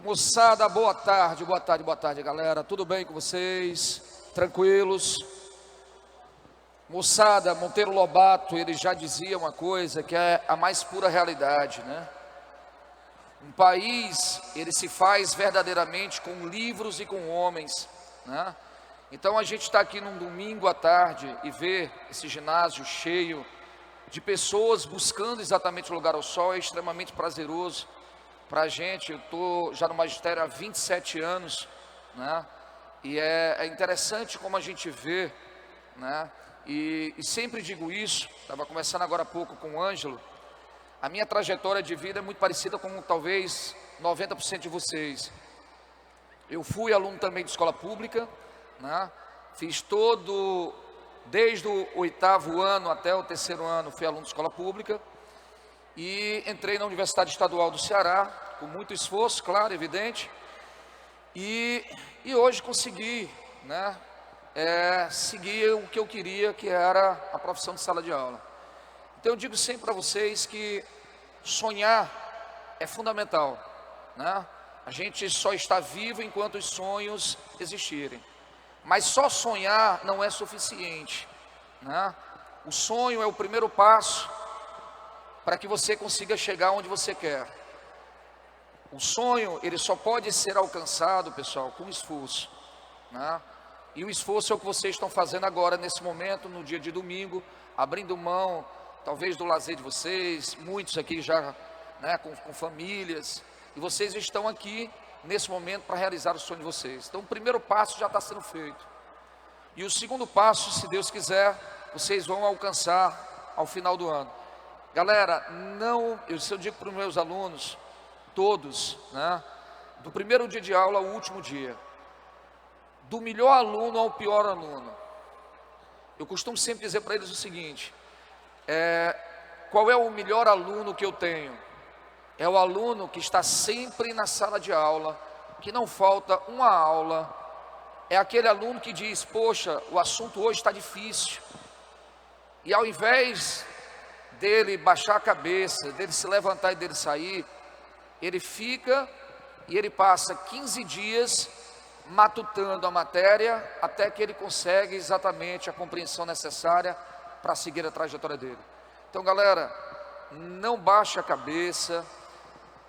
Moçada, boa tarde, galera. Tudo bem com vocês? Tranquilos? Moçada, Monteiro Lobato, ele já dizia uma coisa que é a mais pura realidade, né? Um país, ele se faz verdadeiramente com livros e com homens, né? Então a gente está aqui num domingo à tarde e vê esse ginásio cheio de pessoas buscando exatamente o lugar ao sol é extremamente prazeroso. Para a gente, eu estou já no magistério há 27 anos, né? E é interessante como a gente vê, né? E sempre digo isso, estava conversando agora há pouco com o Ângelo, a minha trajetória de vida é muito parecida com talvez 90% de vocês. Eu fui aluno também de escola pública, né? Fiz desde o 8º ano até o 3º ano, fui aluno de escola pública. E entrei na Universidade Estadual do Ceará, com muito esforço, claro, evidente. E hoje consegui, né, seguir o que eu queria, que era a profissão de sala de aula. Então eu digo sempre para vocês que sonhar é fundamental, né? A gente só está vivo enquanto os sonhos existirem. Mas só sonhar não é suficiente, né? O sonho é o primeiro passo para que você consiga chegar onde você quer. O sonho, ele só pode ser alcançado, pessoal, com esforço, né? E o esforço é o que vocês estão fazendo agora, nesse momento, no dia de domingo, abrindo mão, talvez, do lazer de vocês, muitos aqui já, né, com famílias, e vocês estão aqui, nesse momento, para realizar o sonho de vocês. Então, o primeiro passo já está sendo feito. E o segundo passo, se Deus quiser, vocês vão alcançar ao final do ano. Galera, eu digo para os meus alunos, todos, né, do primeiro dia de aula ao último dia, do melhor aluno ao pior aluno, eu costumo sempre dizer para eles o seguinte, qual é o melhor aluno que eu tenho? É o aluno que está sempre na sala de aula, que não falta uma aula, é aquele aluno que diz, poxa, o assunto hoje está difícil, e ao invés dele baixar a cabeça, dele se levantar e dele sair, ele fica e ele passa 15 dias matutando a matéria até que ele consegue exatamente a compreensão necessária para seguir a trajetória dele. Então, galera, não baixe a cabeça,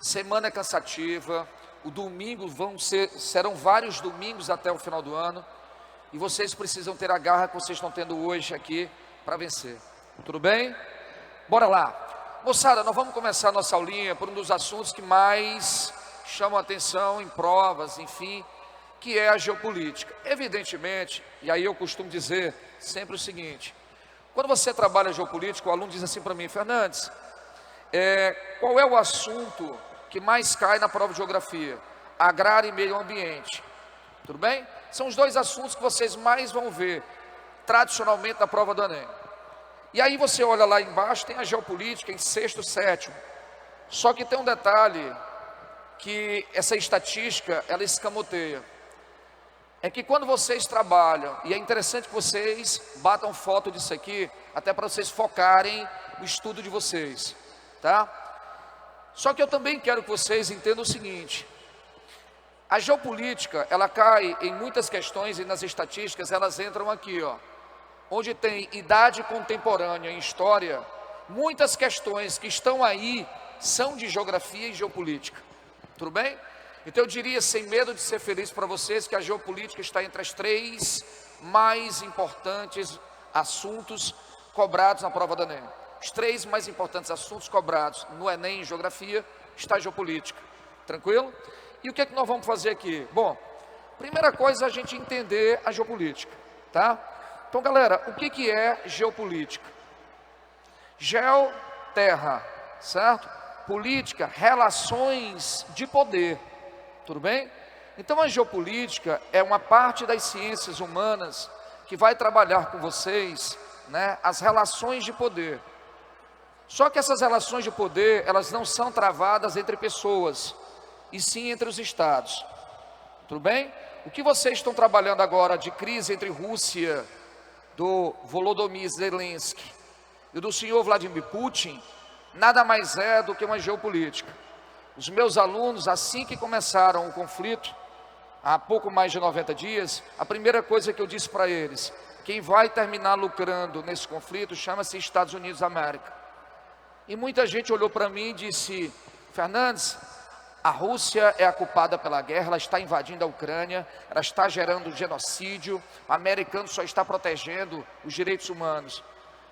semana é cansativa, o domingo serão vários domingos até o final do ano, e vocês precisam ter a garra que vocês estão tendo hoje aqui para vencer. Tudo bem? Bora lá, moçada, nós vamos começar a nossa aulinha por um dos assuntos que mais chamam a atenção em provas, enfim, que é a geopolítica. Evidentemente, e aí eu costumo dizer sempre o seguinte, quando você trabalha geopolítica, o aluno diz assim para mim, Fernandes, qual é o assunto que mais cai na prova de geografia? Agrário e meio ambiente, tudo bem? São os dois assuntos que vocês mais vão ver, tradicionalmente, na prova do Enem. E aí você olha lá embaixo, tem a geopolítica em 6º, 7º. Só que tem um detalhe, que essa estatística, ela escamoteia. É que quando vocês trabalham, e é interessante que vocês batam foto disso aqui, até para vocês focarem o estudo de vocês, tá? Só que eu também quero que vocês entendam o seguinte, a geopolítica, ela cai em muitas questões, e nas estatísticas elas entram aqui, ó. Onde tem idade contemporânea em história, muitas questões que estão aí são de geografia e geopolítica, tudo bem? Então eu diria, sem medo de ser feliz para vocês, que a geopolítica está entre as 3 mais importantes assuntos cobrados na prova do Enem. Os 3 mais importantes assuntos cobrados no Enem em geografia está a geopolítica, tranquilo? E o que é que nós vamos fazer aqui? Bom, primeira coisa é a gente entender a geopolítica, tá? Então, galera, o que é geopolítica? Geo, terra, certo? Política, relações de poder, tudo bem? Então, a geopolítica é uma parte das ciências humanas que vai trabalhar com vocês, né, as relações de poder. Só que essas relações de poder, elas não são travadas entre pessoas, e sim entre os estados, tudo bem? O que vocês estão trabalhando agora de crise entre Rússia, do Volodymyr Zelensky e do senhor Vladimir Putin, nada mais é do que uma geopolítica. Os meus alunos, assim que começaram o conflito, há pouco mais de 90 dias, a primeira coisa que eu disse para eles: quem vai terminar lucrando nesse conflito chama-se Estados Unidos da América. E muita gente olhou para mim e disse: Fernandes, a Rússia é a culpada pela guerra, ela está invadindo a Ucrânia, ela está gerando genocídio, o americano só está protegendo os direitos humanos.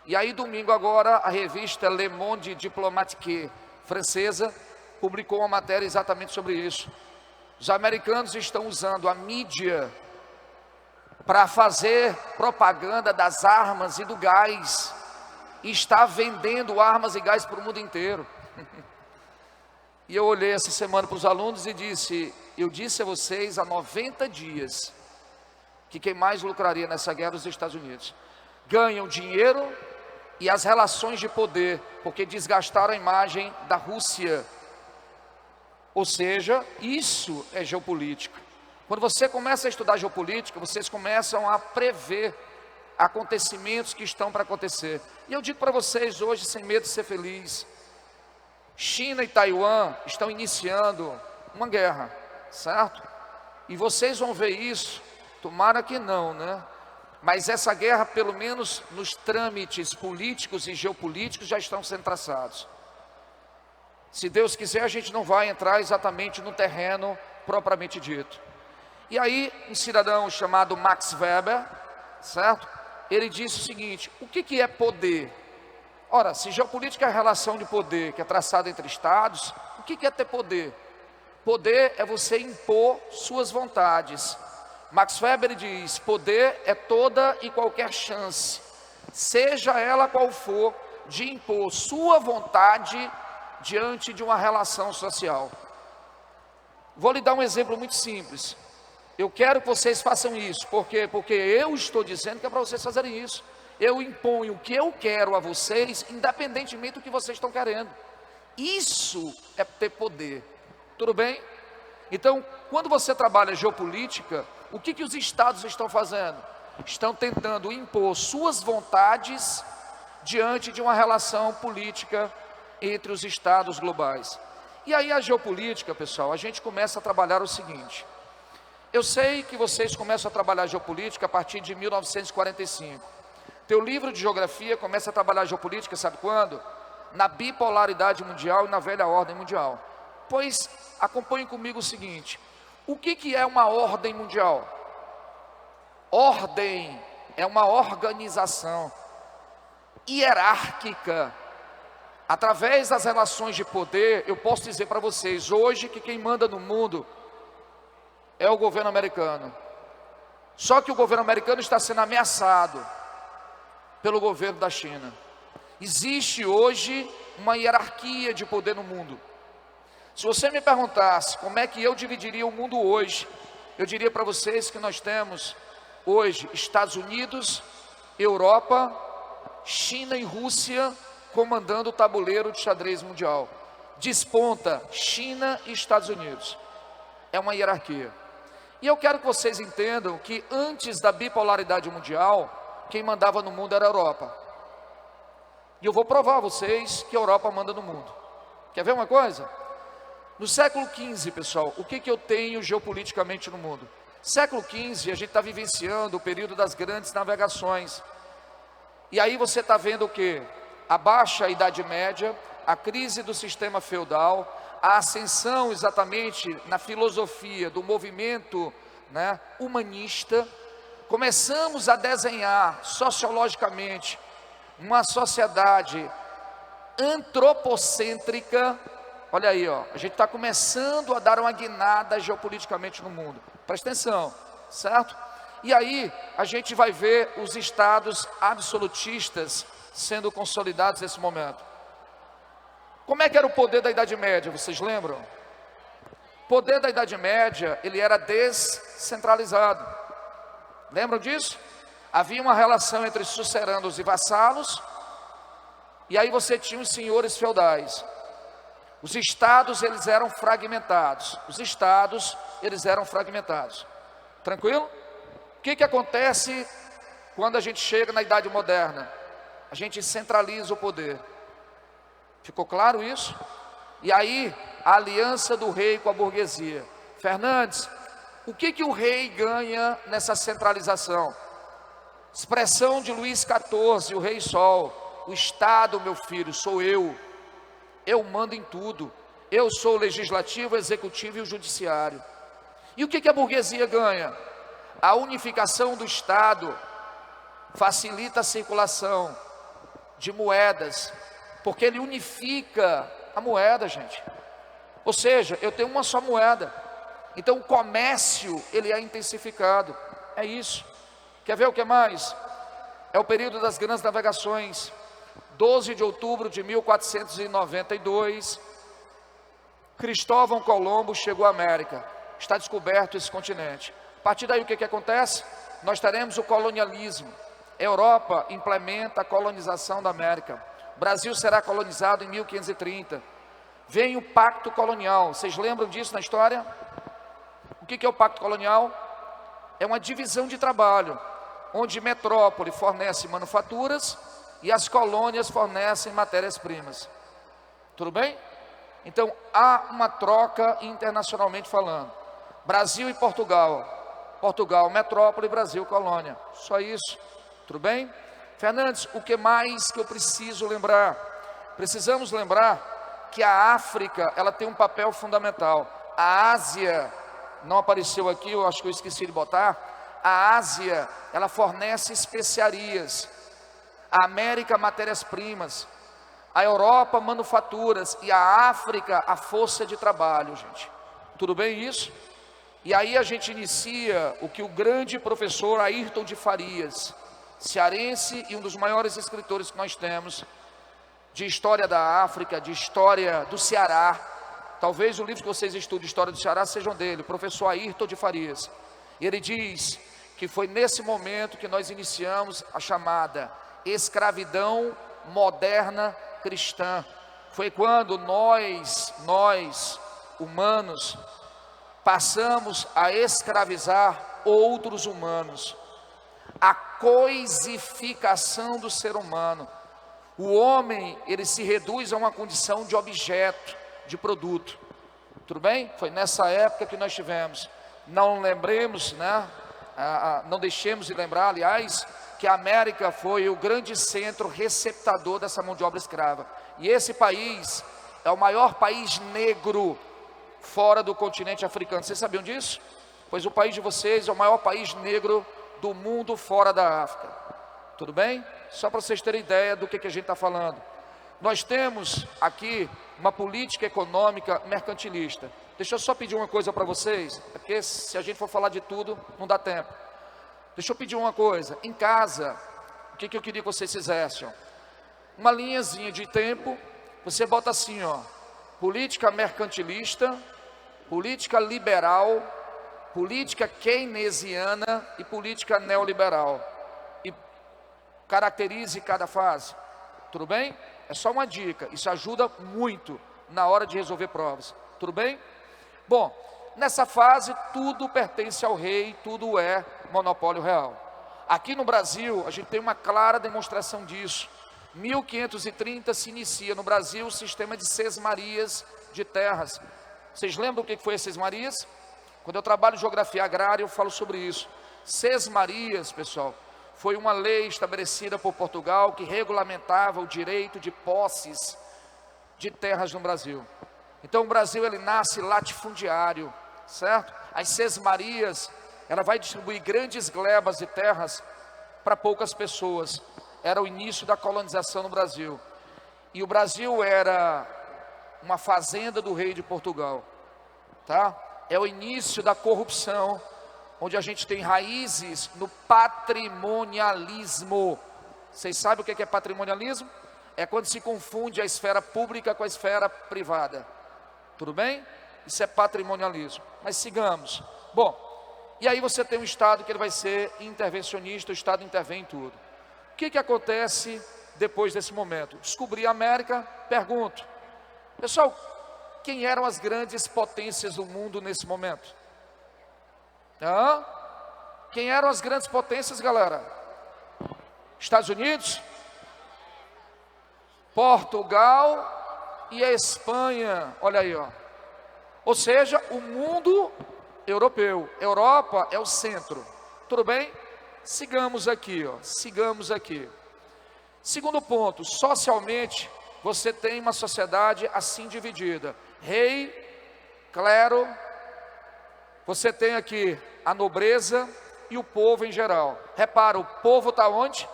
E aí domingo agora, a revista Le Monde Diplomatique francesa publicou uma matéria exatamente sobre isso. Os americanos estão usando a mídia para fazer propaganda das armas e do gás, e está vendendo armas e gás para o mundo inteiro. E eu olhei essa semana para os alunos e disse: eu disse a vocês há 90 dias que quem mais lucraria nessa guerra é os Estados Unidos. Ganham dinheiro e as relações de poder, porque desgastaram a imagem da Rússia. Ou seja, isso é geopolítica. Quando você começa a estudar geopolítica, vocês começam a prever acontecimentos que estão para acontecer. E eu digo para vocês hoje, sem medo de ser feliz, China e Taiwan estão iniciando uma guerra, certo? E vocês vão ver isso, tomara que não, né? Mas essa guerra, pelo menos nos trâmites políticos e geopolíticos, já estão sendo traçados. Se Deus quiser, a gente não vai entrar exatamente no terreno propriamente dito. E aí, um cidadão chamado Max Weber, certo? Ele disse o seguinte: o que é poder? Ora, se geopolítica é a relação de poder que é traçada entre estados, o que é ter poder? Poder é você impor suas vontades. Max Weber diz: poder é toda e qualquer chance, seja ela qual for, de impor sua vontade diante de uma relação social. Vou lhe dar um exemplo muito simples. Eu quero que vocês façam isso. Por quê? Porque eu estou dizendo que é para vocês fazerem isso. Eu imponho o que eu quero a vocês, independentemente do que vocês estão querendo. Isso é ter poder. Tudo bem? Então, quando você trabalha geopolítica, o que os estados estão fazendo? Estão tentando impor suas vontades diante de uma relação política entre os estados globais. E aí a geopolítica, pessoal, a gente começa a trabalhar o seguinte. Eu sei que vocês começam a trabalhar geopolítica a partir de 1945. Teu livro de geografia começa a trabalhar geopolítica, sabe quando? Na bipolaridade mundial e na velha ordem mundial. Pois acompanhem comigo o seguinte: o que é uma ordem mundial? Ordem é uma organização hierárquica. Através das relações de poder, eu posso dizer para vocês hoje que quem manda no mundo é o governo americano. Só que o governo americano está sendo ameaçado pelo governo da China. Existe hoje uma hierarquia de poder no mundo. Se você me perguntasse como é que eu dividiria o mundo hoje, eu diria para vocês que nós temos hoje Estados Unidos, Europa, China e Rússia comandando o tabuleiro de xadrez mundial. Desponta China e Estados Unidos. É uma hierarquia. E eu quero que vocês entendam que antes da bipolaridade mundial, quem mandava no mundo era a Europa. E eu vou provar a vocês que a Europa manda no mundo. Quer ver uma coisa? No século XV, pessoal, o que eu tenho geopoliticamente no mundo? Século XV, a gente está vivenciando o período das grandes navegações. E aí você está vendo o quê? A baixa Idade Média, a crise do sistema feudal, a ascensão exatamente na filosofia do movimento, humanista. Começamos a desenhar sociologicamente uma sociedade antropocêntrica. Olha aí, ó, a gente está começando a dar uma guinada geopoliticamente no mundo. Presta atenção, certo? E aí a gente vai ver os estados absolutistas sendo consolidados nesse momento. Como é que era o poder da Idade Média, vocês lembram? O poder da Idade Média, ele era descentralizado. Lembram disso? Havia uma relação entre suceranos e vassalos, e aí você tinha os senhores feudais. Os estados, eles eram fragmentados. Tranquilo? O que acontece quando a gente chega na Idade Moderna? A gente centraliza o poder. Ficou claro isso? E aí, a aliança do rei com a burguesia. Fernandes, o que o rei ganha nessa centralização? Expressão de Luís XIV, o Rei Sol: o Estado, meu filho, sou eu mando em tudo, eu sou o legislativo, o executivo e o judiciário. E o que a burguesia ganha? A unificação do Estado facilita a circulação de moedas, porque ele unifica a moeda, gente. Ou seja, eu tenho uma só moeda, então o comércio ele é intensificado. É isso. Quer ver o que mais? É o período das grandes navegações. 12 de outubro de 1492, Cristóvão Colombo chegou à América. Está descoberto esse continente. A partir daí o que acontece? Nós teremos o colonialismo. A Europa implementa a colonização da América. O Brasil será colonizado em 1530. Vem o Pacto Colonial. Vocês lembram disso na história? O que é o Pacto Colonial? É uma divisão de trabalho, onde metrópole fornece manufaturas e as colônias fornecem matérias-primas. Tudo bem? Então há uma troca internacionalmente falando. Brasil e Portugal. Portugal metrópole, Brasil colônia. Só isso. Tudo bem? Fernandes, o que mais que eu preciso lembrar? Precisamos lembrar que a África, ela tem um papel fundamental. A Ásia, não apareceu aqui, eu acho que eu esqueci de botar. A Ásia, ela fornece especiarias. A América, matérias-primas. A Europa, manufaturas. E a África, a força de trabalho, gente. Tudo bem isso? E aí a gente inicia o que o grande professor Ayrton de Farias, cearense e um dos maiores escritores que nós temos, de história da África, de história do Ceará. Talvez o livro que vocês estudem de história do Ceará sejam dele, o professor Ayrton de Farias. E ele diz que foi nesse momento que nós iniciamos a chamada escravidão moderna cristã. Foi quando nós humanos, passamos a escravizar outros humanos. A coisificação do ser humano. O homem, ele se reduz a uma condição de objeto, de produto. Tudo bem? Foi nessa época que nós tivemos. Não lembremos, né? Não deixemos de lembrar, aliás, que a América foi o grande centro receptador dessa mão de obra escrava. E esse país é o maior país negro fora do continente africano. Vocês sabiam disso? Pois o país de vocês é o maior país negro do mundo fora da África. Tudo bem? Só para vocês terem ideia do que a gente está falando. Nós temos aqui uma política econômica mercantilista. Deixa eu só pedir uma coisa para vocês, porque se a gente for falar de tudo, não dá tempo. Deixa eu pedir uma coisa. Em casa, o que eu queria que vocês fizessem? Uma linhazinha de tempo, você bota assim, ó: política mercantilista, política liberal, política keynesiana e política neoliberal. E caracterize cada fase. Tudo bem? É só uma dica. Isso ajuda muito na hora de resolver provas. Tudo bem? Bom, nessa fase tudo pertence ao rei, tudo é monopólio real. Aqui no Brasil a gente tem uma clara demonstração disso. 1530 se inicia no Brasil o sistema de sesmarias de terras. Vocês lembram o que foi as sesmarias? Quando eu trabalho geografia agrária eu falo sobre isso. Sesmarias, pessoal, foi uma lei estabelecida por Portugal que regulamentava o direito de posses de terras no Brasil. Então o Brasil ele nasce latifundiário, certo? As sesmarias, ela vai distribuir grandes glebas de terras para poucas pessoas. Era o início da colonização no Brasil. E o Brasil era uma fazenda do rei de Portugal, tá? É o início da corrupção, onde a gente tem raízes no patrimonialismo. Vocês sabem o que é patrimonialismo? É quando se confunde a esfera pública com a esfera privada. Tudo bem? Isso é patrimonialismo. Mas sigamos. Bom, e aí você tem um Estado que ele vai ser intervencionista, o Estado intervém em tudo. O que acontece depois desse momento? Descobri a América, pergunto. Pessoal, quem eram as grandes potências do mundo nesse momento? Quem eram as grandes potências, galera? Estados Unidos, Portugal e a Espanha. Olha aí, ó. Ou seja, o mundo europeu. Europa é o centro. Tudo bem? Sigamos aqui, ó. Sigamos aqui. Segundo ponto, socialmente, você tem uma sociedade assim dividida. Rei, clero, você tem aqui a nobreza e o povo em geral. Repara, o povo está onde?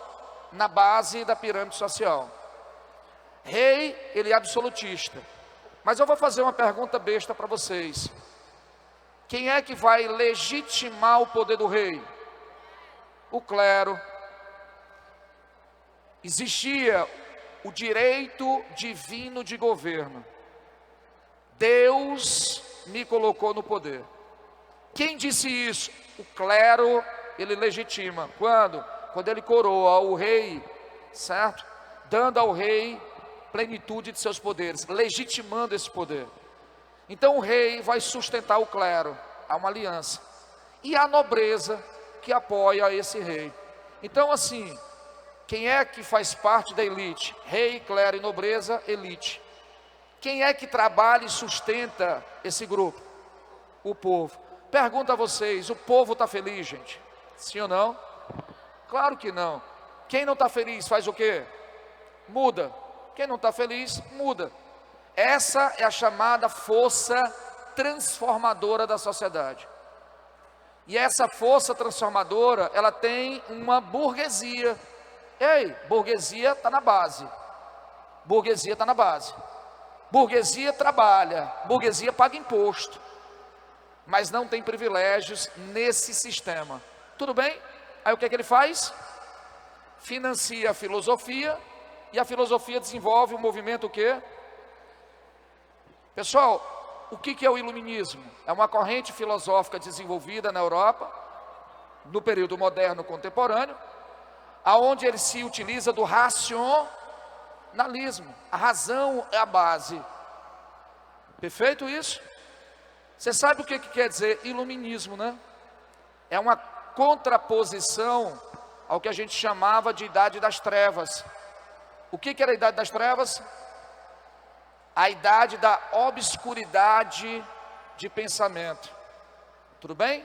Na base da pirâmide social. Rei, ele é absolutista. Mas eu vou fazer uma pergunta besta para vocês. Quem é que vai legitimar o poder do rei? O clero. Existia o direito divino de governo. Deus me colocou no poder. Quem disse isso? O clero, ele legitima. Quando? Quando ele coroa o rei, certo? Dando ao rei plenitude de seus poderes, legitimando esse poder. Então o rei vai sustentar o clero, há uma aliança. E a nobreza que apoia esse rei. Então assim, quem é que faz parte da elite? Rei, clero e nobreza, elite. Quem é que trabalha e sustenta esse grupo? O povo. Pergunto a vocês, o povo está feliz, gente? Sim ou não? Claro que não. Quem não está feliz faz o quê? Muda. Quem não está feliz, muda. Essa é a chamada força transformadora da sociedade. E essa força transformadora, ela tem uma burguesia. Ei, burguesia está na base. Burguesia está na base. Burguesia trabalha, burguesia paga imposto, mas não tem privilégios nesse sistema. Tudo bem? Aí o que é que ele faz? Financia a filosofia, e a filosofia desenvolve um movimento o quê? Pessoal, o que é o iluminismo? É uma corrente filosófica desenvolvida na Europa, no período moderno contemporâneo, aonde ele se utiliza do racionalismo. A razão é a base. Perfeito isso? Você sabe o que quer dizer iluminismo, né? É uma contraposição ao que a gente chamava de idade das trevas. O que era a idade das trevas? A idade da obscuridade de pensamento. Tudo bem?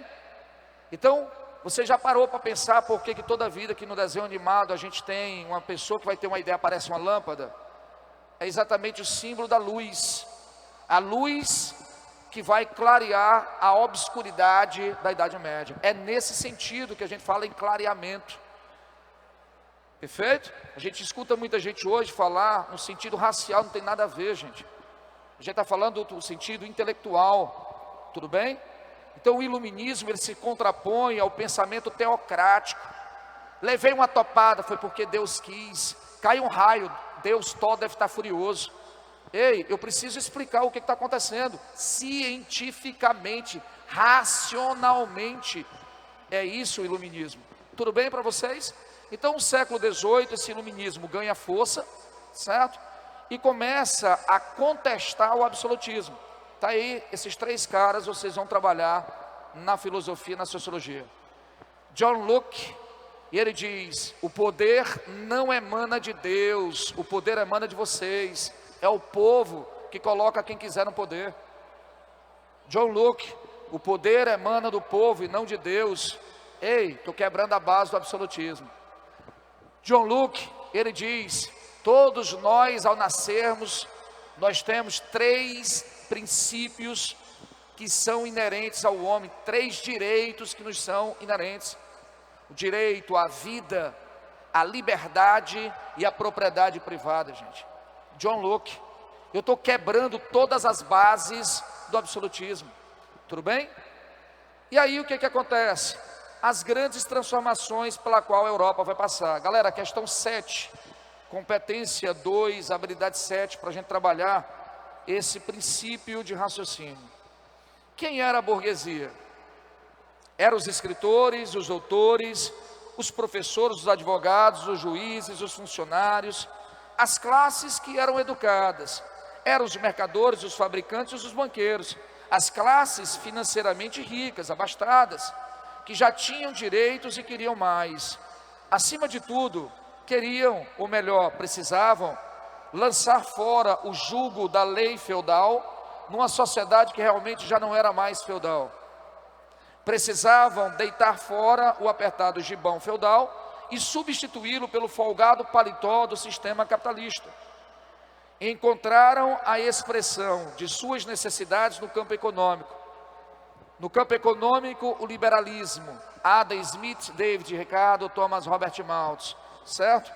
Então, você já parou para pensar por que toda vida que no desenho animado a gente tem uma pessoa que vai ter uma ideia, aparece uma lâmpada? É exatamente o símbolo da luz. A luz que vai clarear a obscuridade da Idade Média. É nesse sentido que a gente fala em clareamento. Perfeito? A gente escuta muita gente hoje falar no sentido racial, não tem nada a ver, gente. A gente está falando do sentido intelectual, tudo bem? Então o iluminismo, ele se contrapõe ao pensamento teocrático. Levei uma topada, foi porque Deus quis. Caiu um raio, Deus todo deve estar furioso. Ei, eu preciso explicar o que está acontecendo, cientificamente, racionalmente. É isso o iluminismo. Tudo bem para vocês? Então, no século XVIII, esse iluminismo ganha força, certo? E começa a contestar o absolutismo. Está aí, esses três caras, vocês vão trabalhar na filosofia, na sociologia. John Locke, ele diz, o poder não emana de Deus, o poder emana de vocês. É o povo que coloca quem quiser no poder. John Locke, o poder emana do povo e não de Deus. Ei, estou quebrando a base do absolutismo. John Locke, ele diz, todos nós ao nascermos, nós temos três princípios que são inerentes ao homem, três direitos que nos são inerentes. O direito à vida, à liberdade e à propriedade privada, gente. John Locke, eu estou quebrando todas as bases do absolutismo, tudo bem? E aí o que acontece? As grandes transformações pela qual a Europa vai passar. Galera, questão 7, competência 2, habilidade 7, para a gente trabalhar esse princípio de raciocínio. Quem era a burguesia? Eram os escritores, os doutores, os professores, os advogados, os juízes, os funcionários, as classes que eram educadas. Eram os mercadores, os fabricantes e os banqueiros. As classes financeiramente ricas, abastadas, que já tinham direitos e queriam mais. Acima de tudo, queriam, ou melhor, precisavam, lançar fora o jugo da lei feudal numa sociedade que realmente já não era mais feudal. Precisavam deitar fora o apertado gibão feudal e substituí-lo pelo folgado paletó do sistema capitalista. Encontraram a expressão de suas necessidades no campo econômico. No campo econômico, o liberalismo. Adam Smith, David Ricardo, Thomas Robert Malthus, certo?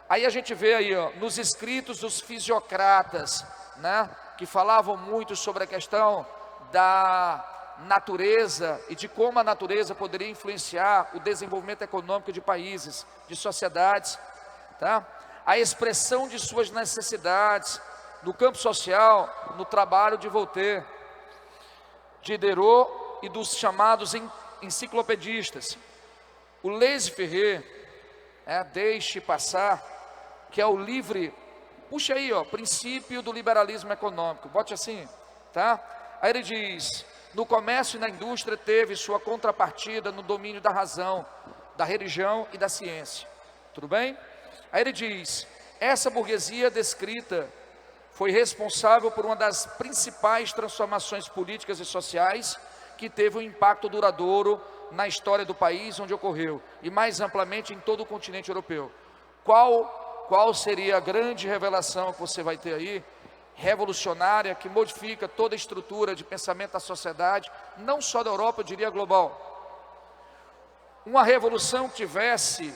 Aí a gente vê aí, ó, nos escritos dos fisiocratas, né, que falavam muito sobre a questão da natureza e de como a natureza poderia influenciar o desenvolvimento econômico de países, de sociedades, tá? A expressão de suas necessidades no campo social, no trabalho de Voltaire, Diderot e dos chamados enciclopedistas. O Laissez-faire, deixe passar, que é o livre, puxa aí, ó, princípio do liberalismo econômico, bote assim, tá? Aí ele diz: no comércio e na indústria teve sua contrapartida no domínio da razão, da religião e da ciência. Tudo bem? Aí ele diz: essa burguesia descrita foi responsável por uma das principais transformações políticas e sociais que teve um impacto duradouro na história do país onde ocorreu, e mais amplamente em todo o continente europeu. Qual seria a grande revelação que você vai ter aí, revolucionária, que modifica toda a estrutura de pensamento da sociedade, não só da Europa, eu diria global? Uma revolução que tivesse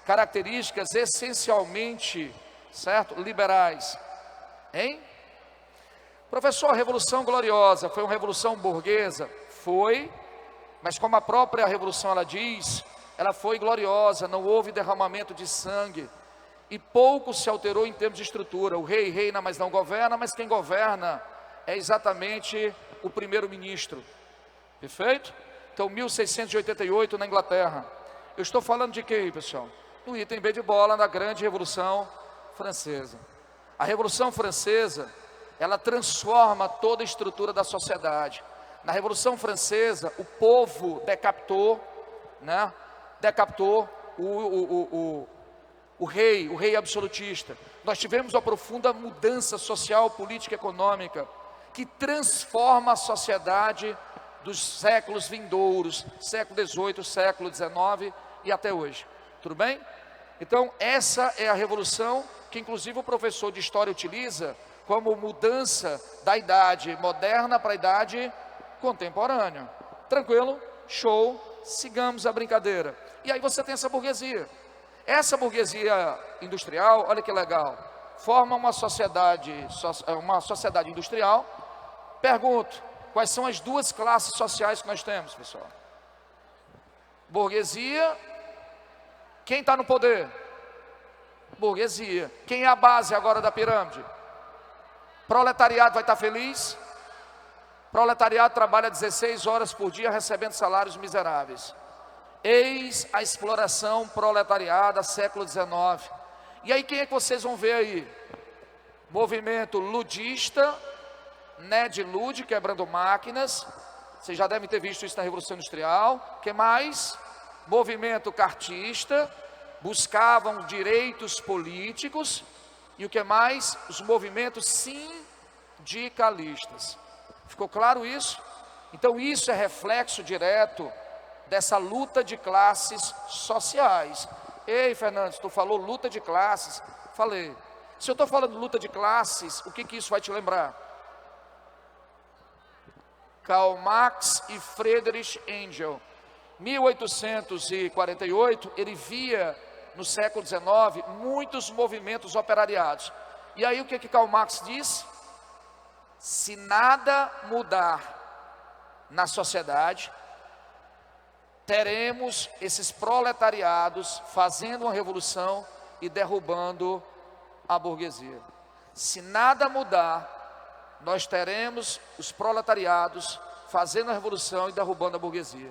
características essencialmente, certo, liberais, hein? Professor, a Revolução Gloriosa foi uma revolução burguesa? Foi, mas como a própria revolução ela diz, ela foi gloriosa, não houve derramamento de sangue, e pouco se alterou em termos de estrutura. O rei reina, mas não governa, mas quem governa é exatamente o primeiro-ministro. Perfeito? Então, 1688 na Inglaterra. Eu estou falando de quê, pessoal? Do item B de bola na grande Revolução Francesa. A Revolução Francesa, ela transforma toda a estrutura da sociedade. Na Revolução Francesa, o povo decapitou, né? Decapitou o rei absolutista. Nós tivemos uma profunda mudança social, política e econômica que transforma a sociedade dos séculos vindouros, século XVIII, século XIX e até hoje. Tudo bem? Então essa é a revolução que inclusive o professor de história utiliza como mudança da idade moderna para a idade contemporânea. Tranquilo? Show? Sigamos a brincadeira. E aí você tem essa burguesia. Essa burguesia industrial, olha que legal, forma uma sociedade industrial. Pergunto, quais são as duas classes sociais que nós temos, pessoal? Burguesia. Quem está no poder? Burguesia. Quem é a base agora da pirâmide? Proletariado vai estar feliz? Proletariado trabalha 16 horas por dia recebendo salários miseráveis. Eis a exploração proletariada, século XIX. E aí quem é que vocês vão ver aí? Movimento ludista, Ned Lud, quebrando máquinas. Vocês já devem ter visto isso na Revolução Industrial. Que mais? Movimento cartista, buscavam direitos políticos. E o que mais? Os movimentos sindicalistas. Ficou claro isso? Então isso é reflexo direto dessa luta de classes sociais. Ei, Fernandes, tu falou luta de classes. Falei. Se eu estou falando luta de classes, o que isso vai te lembrar? Karl Marx e Friedrich Engels. 1848, ele via no século XIX muitos movimentos operariados. E aí o que Karl Marx diz? Se nada mudar na sociedade, teremos esses proletariados fazendo uma revolução e derrubando a burguesia. Se nada mudar, nós teremos os proletariados fazendo a revolução e derrubando a burguesia.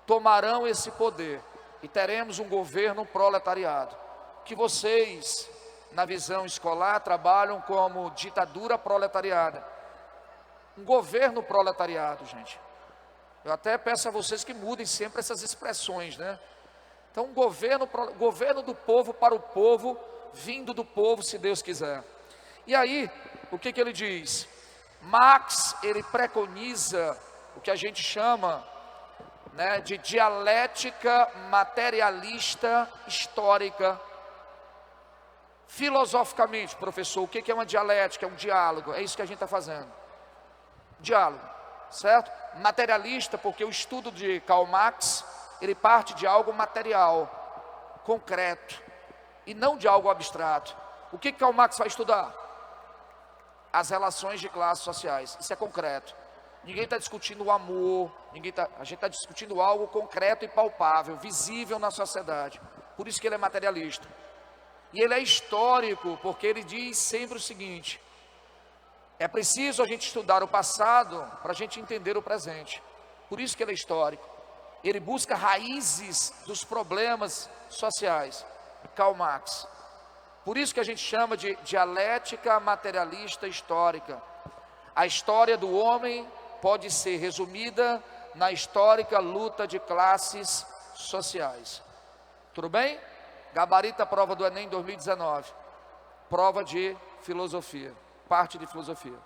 Tomarão esse poder e teremos um governo proletariado, que vocês, na visão escolar, trabalham como ditadura proletariada. Um governo proletariado, gente. Eu até peço a vocês que mudem sempre essas expressões, né? Então, governo do povo para o povo, vindo do povo, se Deus quiser. E aí, o que ele diz? Marx, ele preconiza o que a gente chama, né, de dialética materialista histórica. Filosoficamente, professor, o que é uma dialética? É um diálogo, é isso que a gente está fazendo. Diálogo, certo? Materialista, porque o estudo de Karl Marx, ele parte de algo material, concreto, e não de algo abstrato. O que Karl Marx vai estudar? As relações de classes sociais, isso é concreto. Ninguém está discutindo o amor, a gente está discutindo algo concreto e palpável, visível na sociedade. Por isso que ele é materialista. E ele é histórico, porque ele diz sempre o seguinte: é preciso a gente estudar o passado para a gente entender o presente. Por isso que ele é histórico. Ele busca raízes dos problemas sociais. Karl Marx. Por isso que a gente chama de dialética materialista histórica. A história do homem pode ser resumida na histórica luta de classes sociais. Tudo bem? Gabarito a prova do Enem 2019. Prova de filosofia. Parte de filosofia.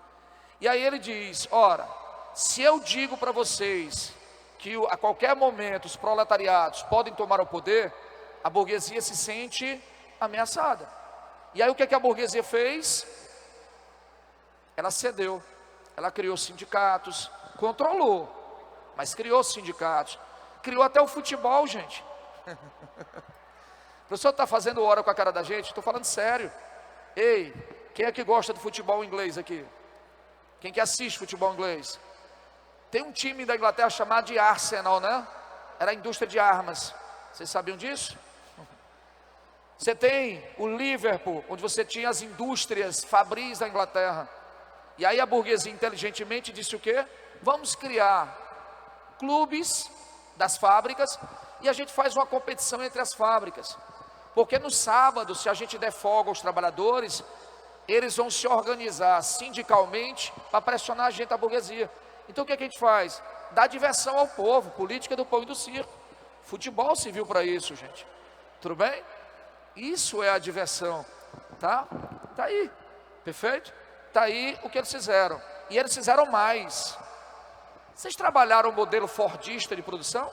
E aí ele diz: ora, se eu digo para vocês que a qualquer momento os proletariados podem tomar o poder, a burguesia se sente ameaçada. E aí o que a burguesia fez? Ela cedeu. Ela criou sindicatos, controlou, mas criou sindicatos, criou até o futebol, gente. O professor está fazendo hora com a cara da gente? Estou falando sério. Ei, quem é que gosta do futebol inglês aqui? Quem que assiste futebol inglês? Tem um time da Inglaterra chamado de Arsenal, né? Era a indústria de armas. Vocês sabiam disso? Você tem o Liverpool, onde você tinha as indústrias fabris da Inglaterra. E aí a burguesia inteligentemente disse o quê? Vamos criar clubes das fábricas e a gente faz uma competição entre as fábricas. Porque no sábado, se a gente der folga aos trabalhadores, eles vão se organizar sindicalmente para pressionar a gente, a burguesia. Então o que a gente faz? Dá diversão ao povo, política do pão e do circo. Futebol serviu para isso, gente. Tudo bem? Isso é a diversão, tá? Tá aí, perfeito? Tá aí o que eles fizeram. E eles fizeram mais. Vocês trabalharam o modelo fordista de produção?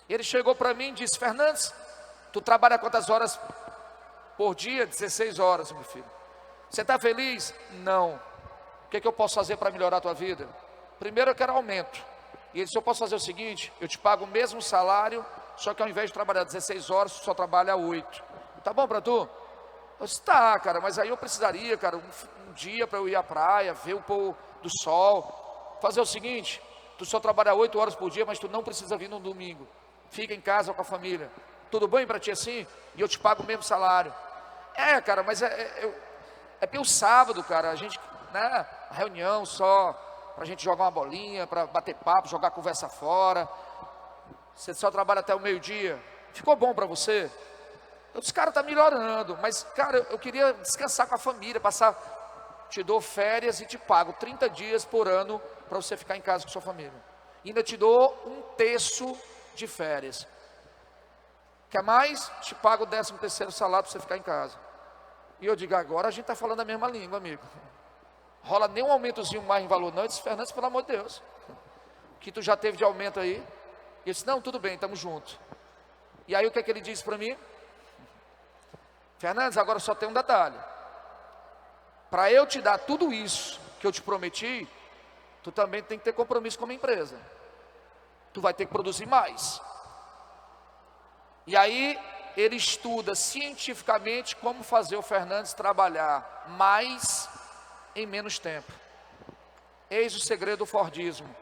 Ele chegou para mim e disse: Fernandes, tu trabalha quantas horas por dia? 16 horas, meu filho. Você está feliz? Não. O que eu posso fazer para melhorar a tua vida? Primeiro eu quero aumento. E ele disse: eu posso fazer o seguinte, eu te pago o mesmo salário, só que ao invés de trabalhar 16 horas, tu só trabalha 8. Tá bom para tu? Eu disse: tá, cara, mas aí eu precisaria, cara, um dia para eu ir à praia, ver o pôr do sol. Fazer o seguinte, tu só trabalha 8 horas por dia, mas tu não precisa vir no domingo. Fica em casa com a família. Tudo bem para ti assim? E eu te pago o mesmo salário. É, cara, mas é pelo sábado, cara, a gente, né, a reunião só pra gente jogar uma bolinha, para bater papo, jogar conversa fora. Você só trabalha até o meio-dia. Ficou bom para você? Eu disse: cara, tá melhorando, mas cara, eu queria descansar com a família, te dou férias e te pago 30 dias por ano para você ficar em casa com sua família. E ainda te dou 1/3 de férias. Quer mais? Te pago o 13º salário para você ficar em casa. E eu digo: agora a gente está falando a mesma língua, amigo. Rola nem um aumentozinho mais em valor não. Eu disse: Fernandes, pelo amor de Deus, que tu já teve de aumento aí? E eu disse: não, tudo bem, estamos juntos. E aí o que é que ele disse para mim? Fernandes, agora só tem um detalhe. Para eu te dar tudo isso que eu te prometi, tu também tem que ter compromisso com a minha empresa. Tu vai ter que produzir mais. E aí ele estuda cientificamente como fazer o Fernandes trabalhar mais em menos tempo. Eis o segredo do Fordismo.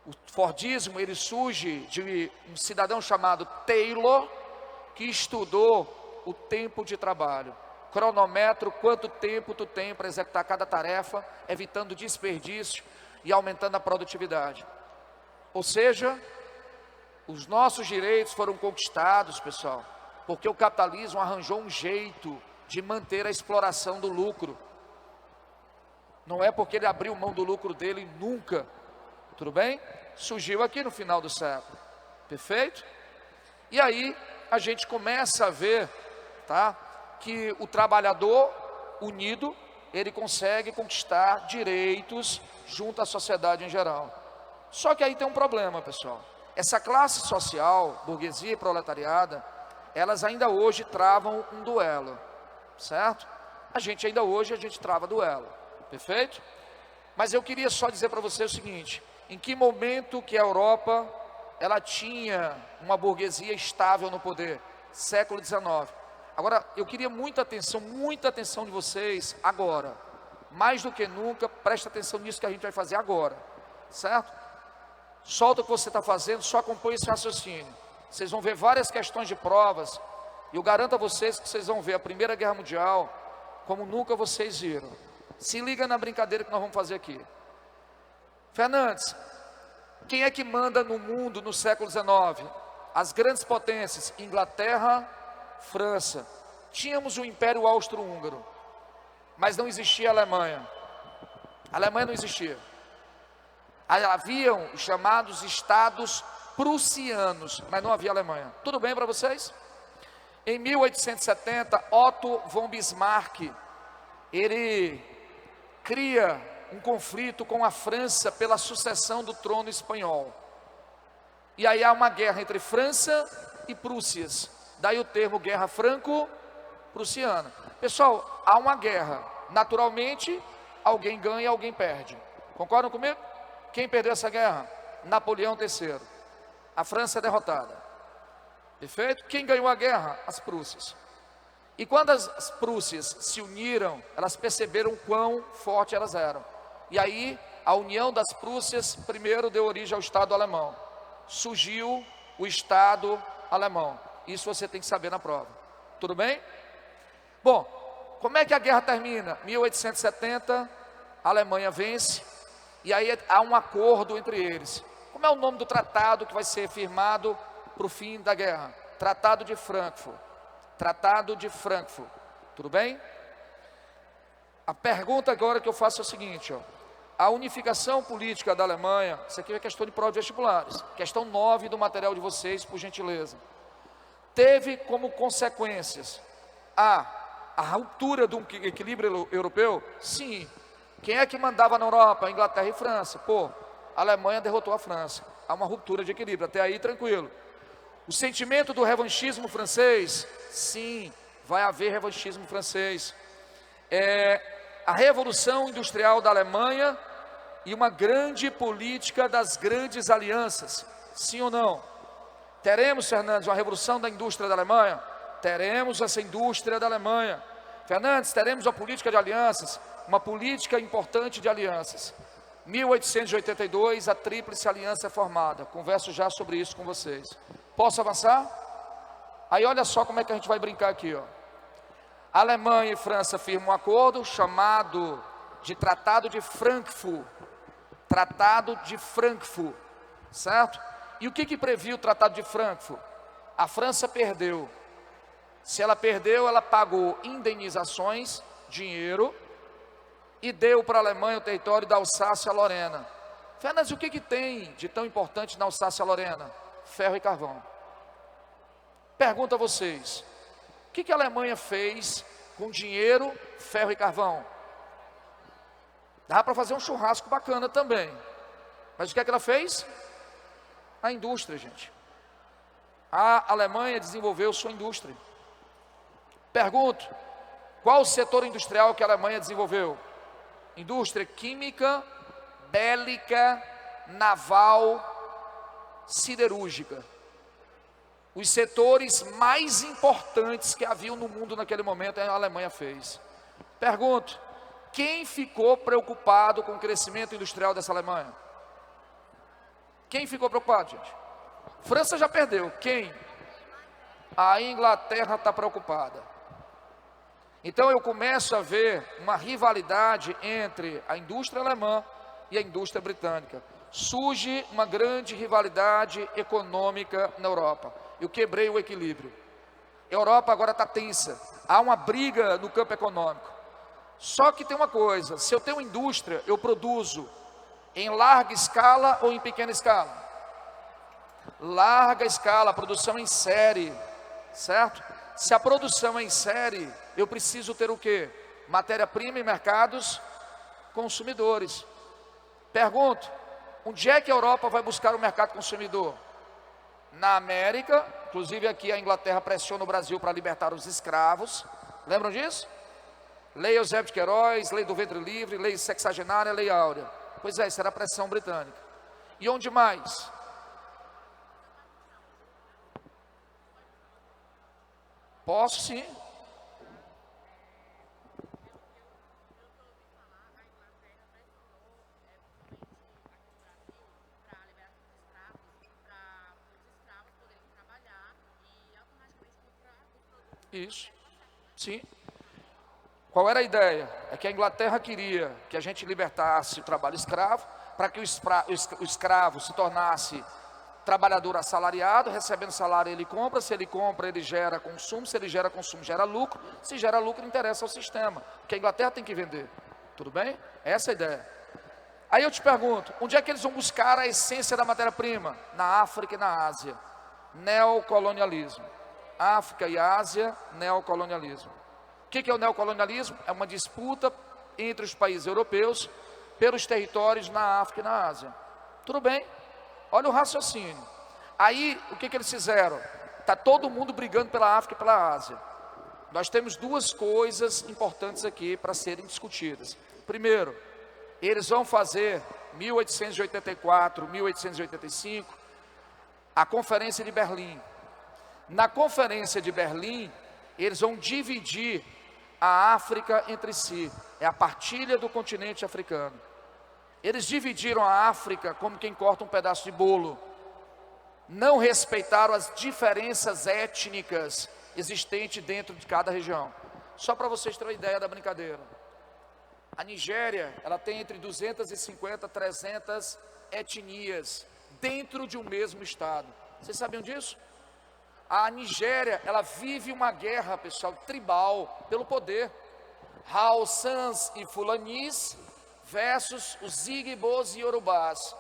O Fordismo, ele surge de um cidadão chamado Taylor, que estudou o tempo de trabalho. Cronômetro, quanto tempo tu tem para executar cada tarefa, evitando desperdício e aumentando a produtividade. Ou seja, os nossos direitos foram conquistados, pessoal, porque o capitalismo arranjou um jeito de manter a exploração do lucro. Não é porque ele abriu mão do lucro dele nunca. Tudo bem? Surgiu aqui no final do século. Perfeito? E aí a gente começa a ver, tá, que o trabalhador unido, ele consegue conquistar direitos junto à sociedade em geral. Só que aí tem um problema, pessoal. Essa classe social, burguesia e proletariada, elas ainda hoje travam um duelo, certo? Ainda hoje a gente trava duelo, perfeito? Mas eu queria só dizer para você o seguinte: em que momento que a Europa ela tinha uma burguesia estável no poder? Século XIX. Agora, eu queria muita atenção de vocês agora. Mais do que nunca, presta atenção nisso que a gente vai fazer agora, certo? Solta o que você está fazendo, só acompanhe esse raciocínio. Vocês vão ver várias questões de provas, e eu garanto a vocês que vocês vão ver a Primeira Guerra Mundial como nunca vocês viram. Se liga na brincadeira que nós vamos fazer aqui. Fernandes, quem é que manda no mundo no século XIX? As grandes potências, Inglaterra, França. Tínhamos o Império Austro-Húngaro, mas não existia a Alemanha. A Alemanha não existia. Haviam os chamados estados prussianos, mas não havia Alemanha. Tudo bem para vocês? Em 1870, Otto von Bismarck, ele cria um conflito com a França pela sucessão do trono espanhol. E aí há uma guerra entre França e Prússias. Daí o termo guerra franco-prussiana. Pessoal, há uma guerra. Naturalmente, alguém ganha, alguém perde. Concordam comigo? Quem perdeu essa guerra? Napoleão III. A França é derrotada. Perfeito? Quem ganhou a guerra? As Prússias. E quando as Prússias se uniram, elas perceberam quão forte elas eram. E aí, a união das Prússias primeiro deu origem ao Estado alemão. Surgiu o Estado alemão. Isso você tem que saber na prova. Tudo bem? Bom, como é que a guerra termina? 1870, a Alemanha vence, e aí há um acordo entre eles. Como é o nome do tratado que vai ser firmado para o fim da guerra? Tratado de Frankfurt. Tratado de Frankfurt. Tudo bem? A pergunta agora que eu faço é o seguinte, ó. A unificação política da Alemanha, isso aqui é questão de prova de vestibulares, questão 9 do material de vocês, por gentileza. Teve como consequências a ruptura do equilíbrio europeu? Sim. Quem é que mandava na Europa? Inglaterra e França. Pô, a Alemanha derrotou a França. Há uma ruptura de equilíbrio, até aí tranquilo. O sentimento do revanchismo francês? Sim, vai haver revanchismo francês. A revolução industrial da Alemanha e uma grande política das grandes alianças. Sim ou não? Teremos, Fernandes, uma revolução da indústria da Alemanha? Teremos essa indústria da Alemanha. Fernandes, teremos uma política de alianças? Uma política importante de alianças. 1882, a Tríplice Aliança é formada. Converso já sobre isso com vocês. Posso avançar? Aí olha só como é que a gente vai brincar aqui, ó. Alemanha e França firmam um acordo chamado de Tratado de Frankfurt. Tratado de Frankfurt, certo? E o que previu o Tratado de Frankfurt? A França perdeu. Se ela perdeu, ela pagou indenizações, dinheiro, e deu para a Alemanha o território da Alsácia-Lorena. Fernandes, o que tem de tão importante na Alsácia-Lorena? Ferro e carvão. Pergunto a vocês, o que a Alemanha fez com dinheiro, ferro e carvão? Dá para fazer um churrasco bacana também. Mas o que ela fez? A indústria, gente. A Alemanha desenvolveu sua indústria. Pergunto, qual o setor industrial que a Alemanha desenvolveu? Indústria química, bélica, naval, siderúrgica. Os setores mais importantes que haviam no mundo naquele momento, a Alemanha fez. Pergunto, quem ficou preocupado com o crescimento industrial dessa Alemanha? Quem ficou preocupado, gente? França já perdeu. Quem? A Inglaterra está preocupada. Então eu começo a ver uma rivalidade entre a indústria alemã e a indústria britânica. Surge uma grande rivalidade econômica na Europa. Eu quebrei o equilíbrio. A Europa agora está tensa. Há uma briga no campo econômico. Só que tem uma coisa, se eu tenho indústria, eu produzo em larga escala ou em pequena escala? Larga escala, produção em série, certo? Se a produção é em série, eu preciso ter o quê? matéria-prima e mercados consumidores. Pergunto, onde é que a Europa vai buscar o mercado consumidor? Na América, inclusive aqui a Inglaterra pressiona o Brasil para libertar os escravos. Lembram disso? Lei Eusébio de Queiroz, lei do ventre livre, lei sexagenária, lei áurea. Pois é, isso era a pressão britânica. E onde mais? Posso sim. Isso, sim. Qual era a ideia? É que a Inglaterra queria que a gente libertasse o trabalho escravo, para que o escravo se tornasse trabalhador assalariado, recebendo salário ele compra, se ele compra ele gera consumo, se ele gera consumo gera lucro, se gera lucro interessa ao sistema, porque a Inglaterra tem que vender, tudo bem? Essa é a ideia. Aí eu te pergunto, onde é que eles vão buscar a essência da matéria-prima? Na África e na Ásia. Neocolonialismo. África e Ásia, neocolonialismo. O que é o neocolonialismo? É uma disputa entre os países europeus pelos territórios na África e na Ásia. Tudo bem? Olha o raciocínio. Aí, o que eles fizeram? Está todo mundo brigando pela África e pela Ásia. Nós temos duas coisas importantes aqui para serem discutidas. Primeiro, eles vão fazer 1884, 1885, a Conferência de Berlim. Na Conferência de Berlim, eles vão dividir a África entre si. É a partilha do continente africano. Eles dividiram a África como quem corta um pedaço de bolo. Não respeitaram as diferenças étnicas existentes dentro de cada região. Só para vocês terem uma ideia da brincadeira. A Nigéria, ela tem entre 250 e 300 etnias dentro de um mesmo estado. Vocês sabiam disso? A Nigéria, ela vive uma guerra, pessoal, tribal, pelo poder. Hausans e Fulanis versus os Igbos e Yorubás.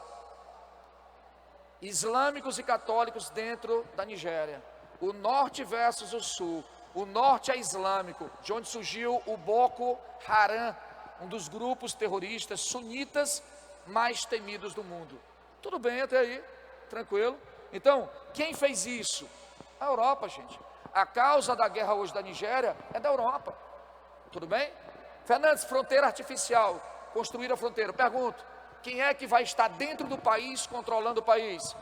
Islâmicos e católicos dentro da Nigéria. O norte versus o sul. O norte é islâmico, de onde surgiu o Boko Haram, um dos grupos terroristas sunitas mais temidos do mundo. Tudo bem até aí, tranquilo? Então, quem fez isso? A Europa, gente. A causa da guerra hoje da Nigéria é da Europa. Tudo bem? Fernandes, fronteira artificial. Construir a fronteira. Pergunto, quem é que vai estar dentro do país, controlando o país?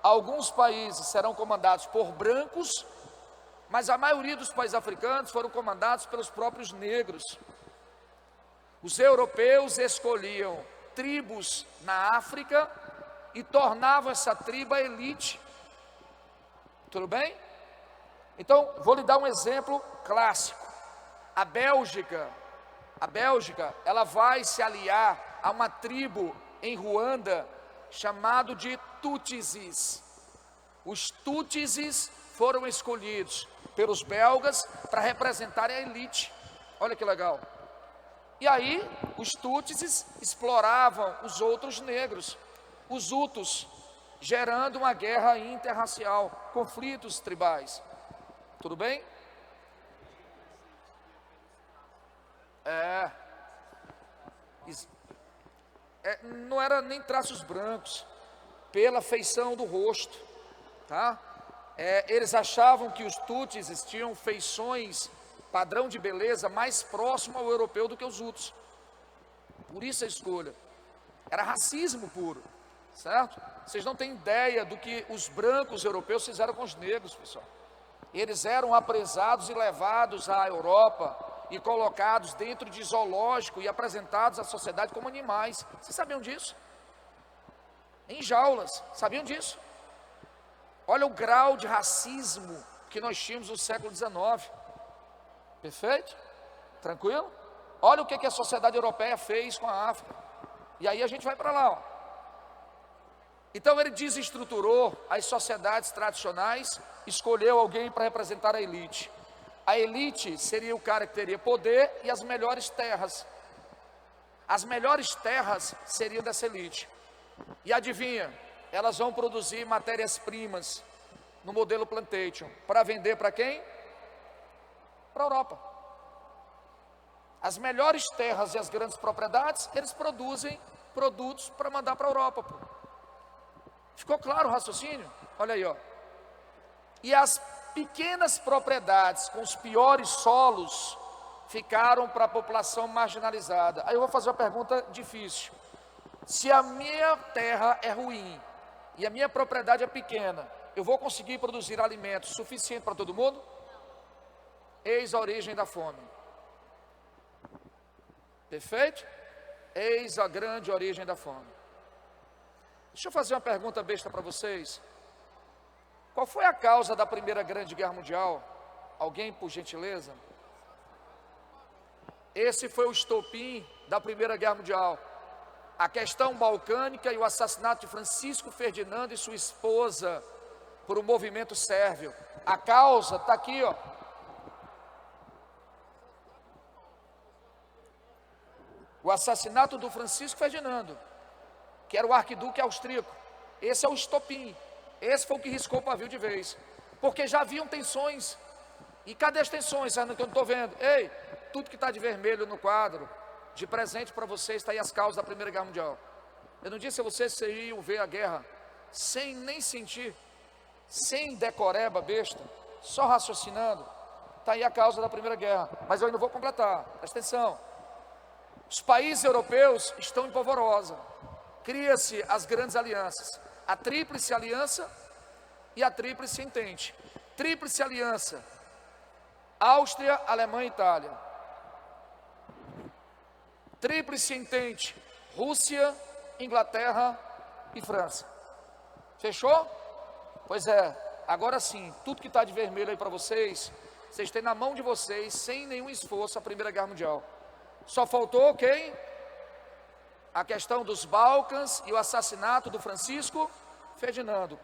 Alguns países serão comandados por brancos, mas a maioria dos países africanos foram comandados pelos próprios negros. Os europeus escolhiam tribos na África e tornavam essa tribo a elite. Tudo bem? Então, vou lhe dar um exemplo clássico. A Bélgica, ela vai se aliar a uma tribo em Ruanda chamado de Tutsis. Os Tutsis foram escolhidos pelos belgas para representarem a elite. Olha que legal. E aí, os Tutsis exploravam os outros negros, os Hutus, gerando uma guerra interracial, conflitos tribais. Tudo bem? Não era nem traços brancos, pela feição do rosto, tá? Eles achavam que os Tutsis tinham feições, padrão de beleza mais próximo ao europeu do que os Hutus. Por isso a escolha. Era racismo puro, certo? Vocês não têm ideia do que os brancos europeus fizeram com os negros, pessoal. Eles eram apresados e levados à Europa e colocados dentro de zoológico e apresentados à sociedade como animais. Vocês sabiam disso? Em jaulas, sabiam disso? Olha o grau de racismo que nós tínhamos no século XIX. Perfeito? Tranquilo? Olha o que a sociedade europeia fez com a África. E aí a gente vai para lá, ó. Então ele desestruturou as sociedades tradicionais, escolheu alguém para representar a elite. A elite seria o cara que teria poder e as melhores terras. As melhores terras seriam dessa elite. E adivinha, elas vão produzir matérias-primas no modelo plantation. Para vender para quem? Para a Europa. As melhores terras e as grandes propriedades, eles produzem produtos para mandar para a Europa, pô. Ficou claro o raciocínio? Olha aí, ó. E as pequenas propriedades com os piores solos ficaram para a população marginalizada. Aí eu vou fazer uma pergunta difícil. Se a minha terra é ruim e a minha propriedade é pequena, eu vou conseguir produzir alimentos suficiente para todo mundo? Eis a origem da fome. Perfeito? Eis a grande origem da fome. Deixa eu fazer uma pergunta besta para vocês. Qual foi a causa da Primeira Grande Guerra Mundial? Alguém, por gentileza? Esse foi o estopim da Primeira Guerra Mundial. A questão balcânica e o assassinato de Francisco Ferdinando e sua esposa por um movimento sérvio. A causa está aqui, ó. O assassinato do Francisco Ferdinando, que era o arquiduque austríaco. Esse é o estopim. Esse foi o que riscou o pavio de vez. Porque já haviam tensões. E cadê as tensões, que eu não estou vendo? Ei, tudo que está de vermelho no quadro, de presente para vocês, está aí as causas da Primeira Guerra Mundial. Eu não disse a vocês que vocês iam ver a guerra sem nem sentir, sem decoreba besta, só raciocinando. Está aí a causa da Primeira Guerra. Mas eu ainda vou completar, presta atenção. Os países europeus estão em polvorosa. Cria-se as grandes alianças. A Tríplice Aliança e a Tríplice Entente. Tríplice Aliança: Áustria, Alemanha e Itália. Tríplice Entente: Rússia, Inglaterra e França. Fechou? Pois é, agora sim, tudo que está de vermelho aí para vocês, vocês têm na mão de vocês, sem nenhum esforço, a Primeira Guerra Mundial. Só faltou quem? A questão dos Balcãs e o assassinato do Francisco Ferdinando.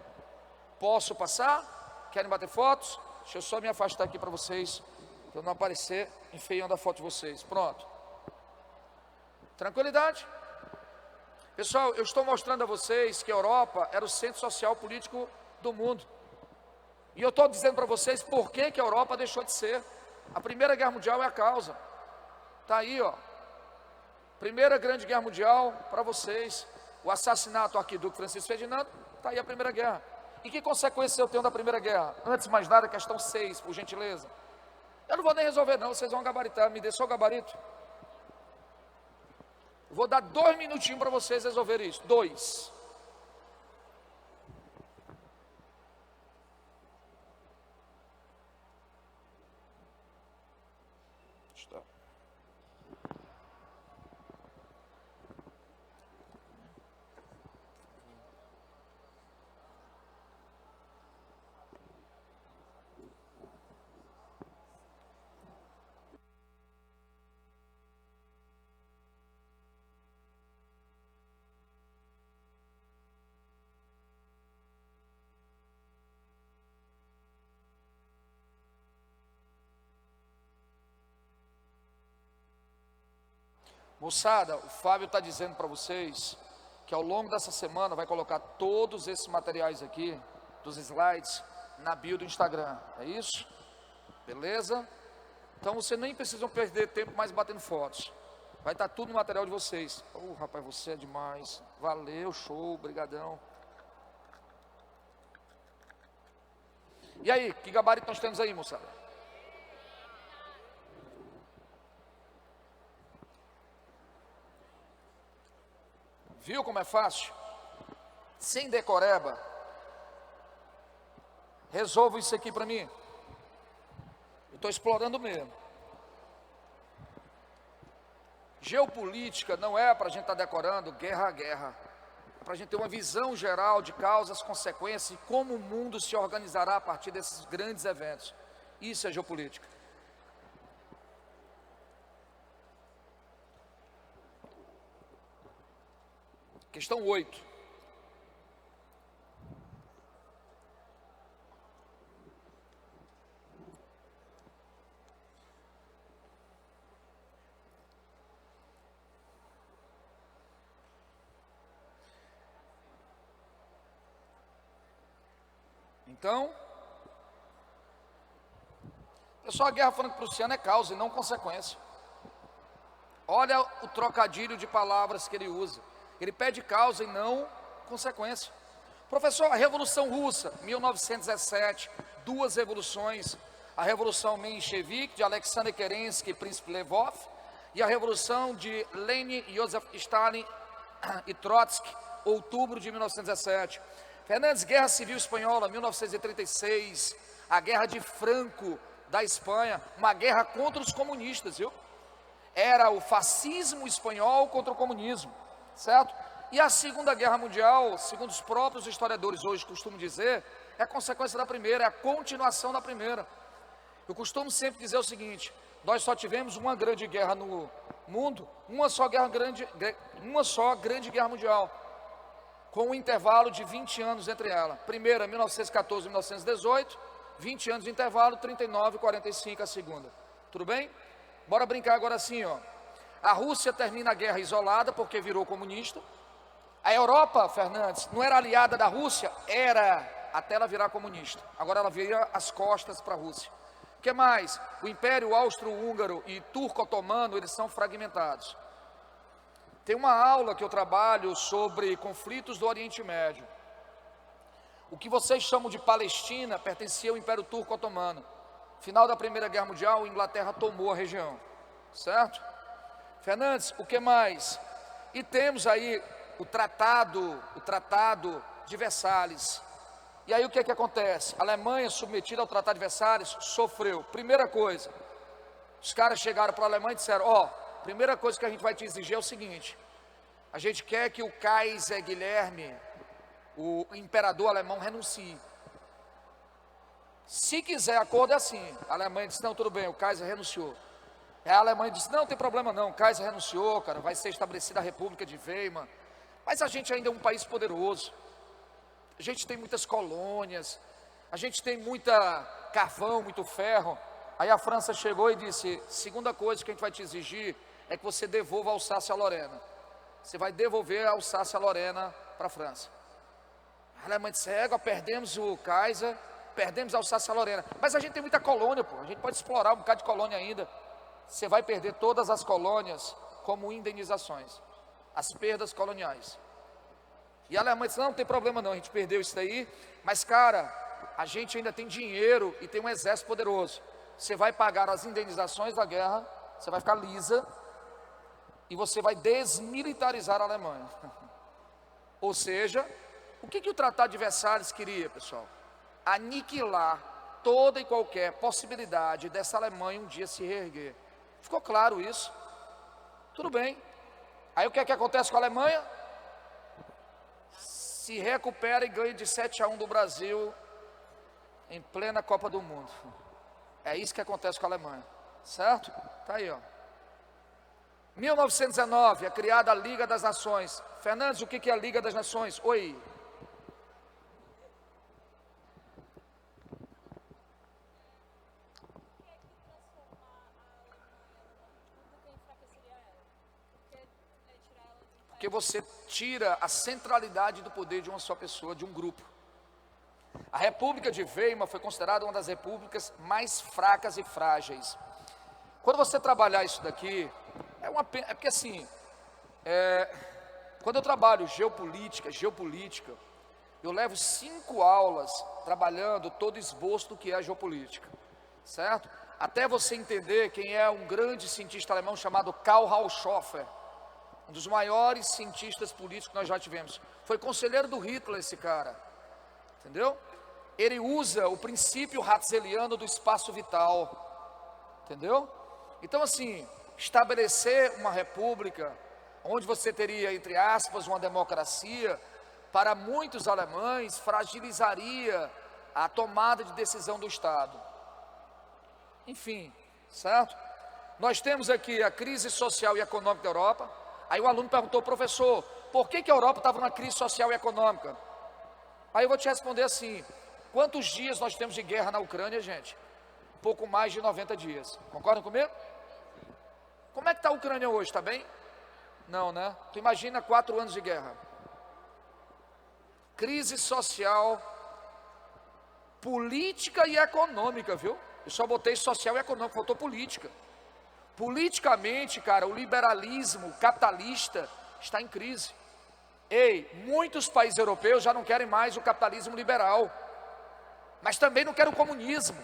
Posso passar? Querem bater fotos? Deixa eu só me afastar aqui para vocês, para eu não aparecer enfeiando a foto de vocês. Pronto. Tranquilidade? Pessoal, eu estou mostrando a vocês que a Europa era o centro social político do mundo. E eu estou dizendo para vocês por que a Europa deixou de ser. A Primeira Guerra Mundial é a causa. Está aí, ó. Primeira Grande Guerra Mundial, para vocês. O assassinato do arquiduque Francisco Ferdinando, está aí a Primeira Guerra. E que consequências eu tenho da Primeira Guerra? Antes de mais nada, questão 6, por gentileza. Eu não vou nem resolver não, vocês vão gabaritar, me dê só o gabarito. Eu vou dar 2 minutinhos para vocês resolverem isso. 2. Moçada, o Fábio está dizendo para vocês que ao longo dessa semana vai colocar todos esses materiais aqui, dos slides, na bio do Instagram. É isso? Beleza? Então vocês nem precisam perder tempo mais batendo fotos. Vai estar tudo no material de vocês. Rapaz, você é demais. Valeu, show, brigadão. E aí, que gabarito nós temos aí, moçada? Viu como é fácil? Sem decoreba. Resolva isso aqui para mim. Eu estou explorando mesmo. Geopolítica não é para a gente estar decorando guerra a guerra. É para a gente ter uma visão geral de causas, consequências e como o mundo se organizará a partir desses grandes eventos. Isso é geopolítica. Questão 8. Então, pessoal, a guerra franco-prussiana é causa e não consequência. Olha o trocadilho de palavras que ele usa. Ele pede causa e não consequência. Professor, a Revolução Russa, 1917, duas revoluções. A Revolução Menshevik, de Alexander Kerensky e Príncipe Lvov, e a Revolução de Lenin, Joseph Stalin e Trotsky, outubro de 1917. Fernandes, Guerra Civil Espanhola, 1936, a Guerra de Franco da Espanha, uma guerra contra os comunistas, viu? Era o fascismo espanhol contra o comunismo, certo? E a Segunda Guerra Mundial, segundo os próprios historiadores hoje costumam dizer, é a consequência da primeira, é a continuação da primeira. Eu costumo sempre dizer o seguinte: nós só tivemos uma grande guerra no mundo, uma só grande guerra mundial, com um intervalo de 20 anos entre ela. Primeira, 1914 e 1918, 20 anos de intervalo, 39 e 45 a segunda. Tudo bem? Bora brincar agora assim, ó. A Rússia termina a guerra isolada porque virou comunista. A Europa, Fernandes, não era aliada da Rússia? Era, até ela virar comunista. Agora ela vira as costas para a Rússia. O que mais? O Império Austro-Húngaro e Turco-Otomano, eles são fragmentados. Tem uma aula que eu trabalho sobre conflitos do Oriente Médio. O que vocês chamam de Palestina pertencia ao Império Turco-Otomano. Final da Primeira Guerra Mundial, a Inglaterra tomou a região, certo? Fernandes, o que mais? E temos aí o tratado de Versalhes. E aí o que é que acontece? A Alemanha, submetida ao Tratado de Versalhes, sofreu. Primeira coisa, os caras chegaram para a Alemanha e disseram: ó, primeira coisa que a gente vai te exigir é o seguinte: a gente quer que o Kaiser Guilherme, o imperador alemão, renuncie. Se quiser acordo é assim. A Alemanha disse: não, tudo bem, o Kaiser renunciou. Aí a Alemanha disse: não, tem problema não, o Kaiser renunciou, cara, vai ser estabelecida a República de Weimar. Mas a gente ainda é um país poderoso. A gente tem muitas colônias, a gente tem muita carvão, muito ferro. Aí a França chegou e disse: segunda coisa que a gente vai te exigir é que você devolva a Alsácia-Lorena. Você vai devolver a Alsácia-Lorena para a França. A Alemanha disse: perdemos o Kaiser, perdemos a Alsácia-Lorena. Mas a gente tem muita colônia, pô. A gente pode explorar um bocado de colônia ainda. Você vai perder todas as colônias como indenizações, as perdas coloniais. E a Alemanha disse: não tem problema não, a gente perdeu isso daí, mas cara, a gente ainda tem dinheiro e tem um exército poderoso. Você vai pagar as indenizações da guerra, você vai ficar lisa, e você vai desmilitarizar a Alemanha. Ou seja, o que o Tratado de Versalhes queria, pessoal? Aniquilar toda e qualquer possibilidade dessa Alemanha um dia se reerguer. Ficou claro isso? Tudo bem. Aí o que é que acontece com a Alemanha? Se recupera e ganha de 7-1 do Brasil em plena Copa do Mundo. É isso que acontece com a Alemanha, certo? Tá aí, ó. 1919, é criada a Liga das Nações. Fernandes, o que é a Liga das Nações? Oi. Porque você tira a centralidade do poder de uma só pessoa, de um grupo. A República de Weimar foi considerada uma das repúblicas mais fracas e frágeis. Quando você trabalhar isso daqui, é uma pena, é porque assim, quando eu trabalho geopolítica, eu levo 5 aulas trabalhando todo esboço do que é a geopolítica, certo? Até você entender quem é um grande cientista alemão chamado Karl Haushofer, um dos maiores cientistas políticos que nós já tivemos. Foi conselheiro do Hitler esse cara, entendeu? Ele usa o princípio ratzeliano do espaço vital, entendeu? Então assim, estabelecer uma república, onde você teria, entre aspas, uma democracia, para muitos alemães, fragilizaria a tomada de decisão do Estado. Enfim, certo? Nós temos aqui a crise social e econômica da Europa. Aí o aluno perguntou: professor, por que a Europa estava numa crise social e econômica? Aí eu vou te responder assim: quantos dias nós temos de guerra na Ucrânia, gente? Pouco mais de 90 dias. Concordam comigo? Como é que está a Ucrânia hoje? Está bem? Não, né? Tu imagina 4 anos de guerra. Crise social, política e econômica, viu? Eu só botei social e econômica, faltou política. Politicamente, cara, o liberalismo capitalista está em crise. Ei, muitos países europeus já não querem mais o capitalismo liberal, mas também não querem o comunismo.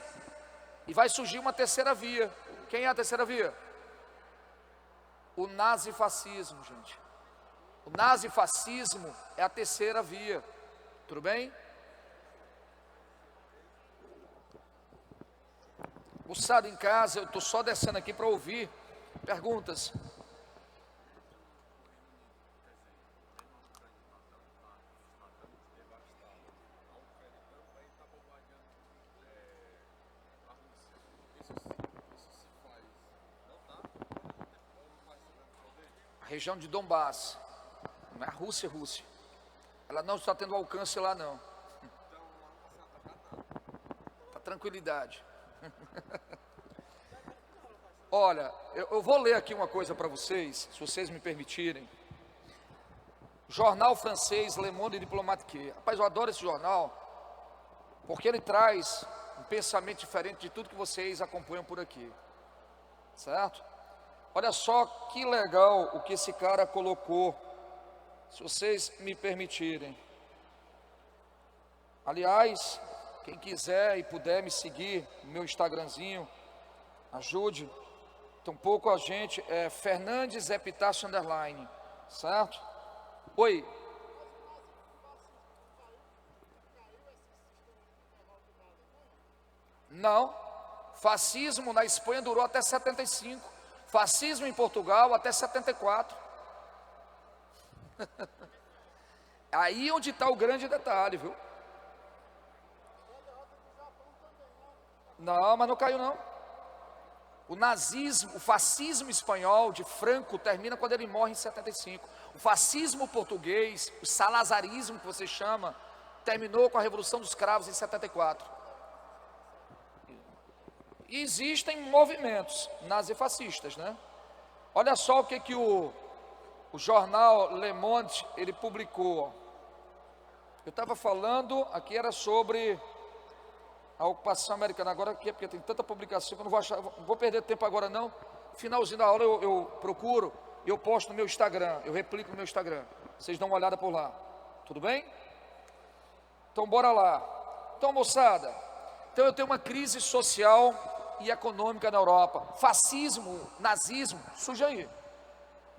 E vai surgir uma terceira via. Quem é a terceira via? O nazifascismo, gente. O nazifascismo é a terceira via. Tudo bem? Moçada em casa, eu estou só descendo aqui para ouvir perguntas. A região de Donbass, não é a Rússia, ela não está tendo alcance lá não. Tá tranquilidade. Olha, eu vou ler aqui uma coisa para vocês, se vocês me permitirem. Jornal francês Le Monde Diplomatique. Rapaz, eu adoro esse jornal, porque ele traz um pensamento diferente de tudo que vocês acompanham por aqui, certo? Olha só que legal o que esse cara colocou, se vocês me permitirem. Aliás, quem quiser e puder me seguir no meu Instagramzinho, ajude. Tem um pouco a gente, Fernandes Epitácio Underline, certo? Oi. Não, fascismo na Espanha durou até 75, fascismo em Portugal até 74. Aí onde está o grande detalhe, viu? Não, mas não caiu não. O nazismo, o fascismo espanhol de Franco termina quando ele morre em 75. O fascismo português, o salazarismo que você chama, terminou com a Revolução dos Cravos em 74. E existem movimentos nazifascistas, né? Olha só o que o jornal Le Monde, ele publicou. Eu estava falando, aqui era sobre a ocupação americana. Agora aqui é porque tem tanta publicação que eu não vou achar, não vou perder tempo agora não. Finalzinho da aula eu procuro, eu posto no meu Instagram, eu replico no meu Instagram. Vocês dão uma olhada por lá. Tudo bem? Então bora lá. Então, moçada, então eu tenho uma crise social e econômica na Europa. Fascismo, nazismo, surge aí.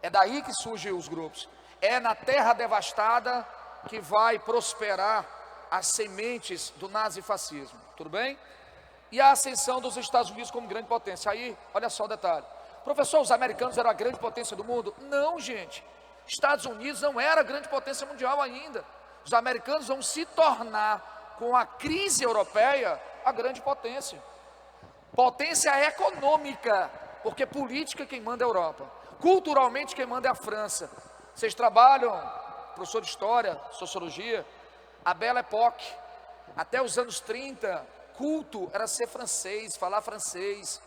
É daí que surgem os grupos. É na terra devastada que vai prosperar as sementes do nazifascismo. Tudo bem? E a ascensão dos Estados Unidos como grande potência. Aí, olha só o detalhe. Professor, os americanos eram a grande potência do mundo? Não, gente. Estados Unidos não era a grande potência mundial ainda. Os americanos vão se tornar, com a crise europeia, a grande potência. Potência econômica, porque política quem manda é a Europa. Culturalmente quem manda é a França. Vocês trabalham, professor de História, Sociologia, a Belle Époque, até os anos 30, culto era ser francês, falar francês,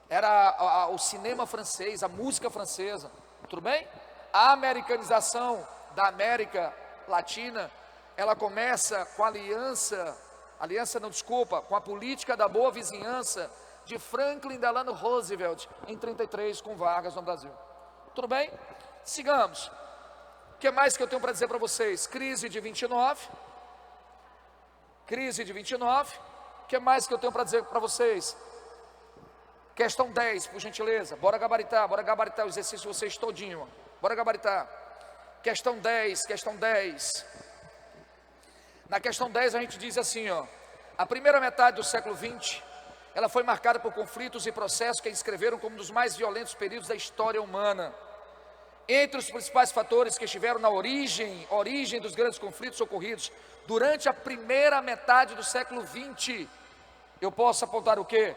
era o cinema francês, a música francesa, tudo bem? A americanização da América Latina, ela começa com com a política da boa vizinhança de Franklin Delano Roosevelt, em 33, com Vargas no Brasil. Tudo bem? Sigamos. O que mais que eu tenho para dizer para vocês? Crise de 29. Crise de 29. O que mais que eu tenho para dizer para vocês? Questão 10, por gentileza. Bora gabaritar o exercício de vocês todinho. Bora gabaritar. Questão 10, questão 10. Na questão 10 a gente diz assim, ó. A primeira metade do século XX, ela foi marcada por conflitos e processos que a inscreveram como um dos mais violentos períodos da história humana. Entre os principais fatores que estiveram na origem dos grandes conflitos ocorridos durante a primeira metade do século XX, eu posso apontar o quê?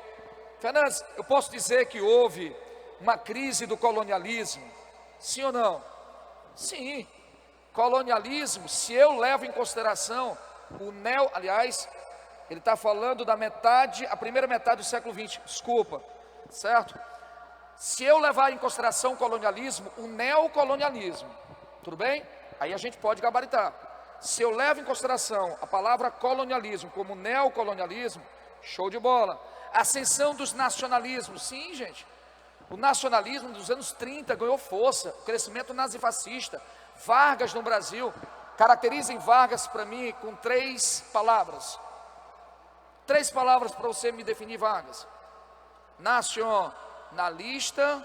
Fernandes, eu posso dizer que houve uma crise do colonialismo? Sim ou não? Sim. Colonialismo, se eu levo em consideração aliás, ele está falando da a primeira metade do século XX, desculpa, certo? Se eu levar em consideração o colonialismo, o neocolonialismo, tudo bem? Aí a gente pode gabaritar. Se eu levo em consideração a palavra colonialismo como neocolonialismo, show de bola. Ascensão dos nacionalismos, sim, gente. O nacionalismo dos anos 30 ganhou força, o crescimento nazifascista. Vargas no Brasil, caracterizem Vargas para mim com 3 palavras. 3 palavras para você me definir Vargas: nacionalista,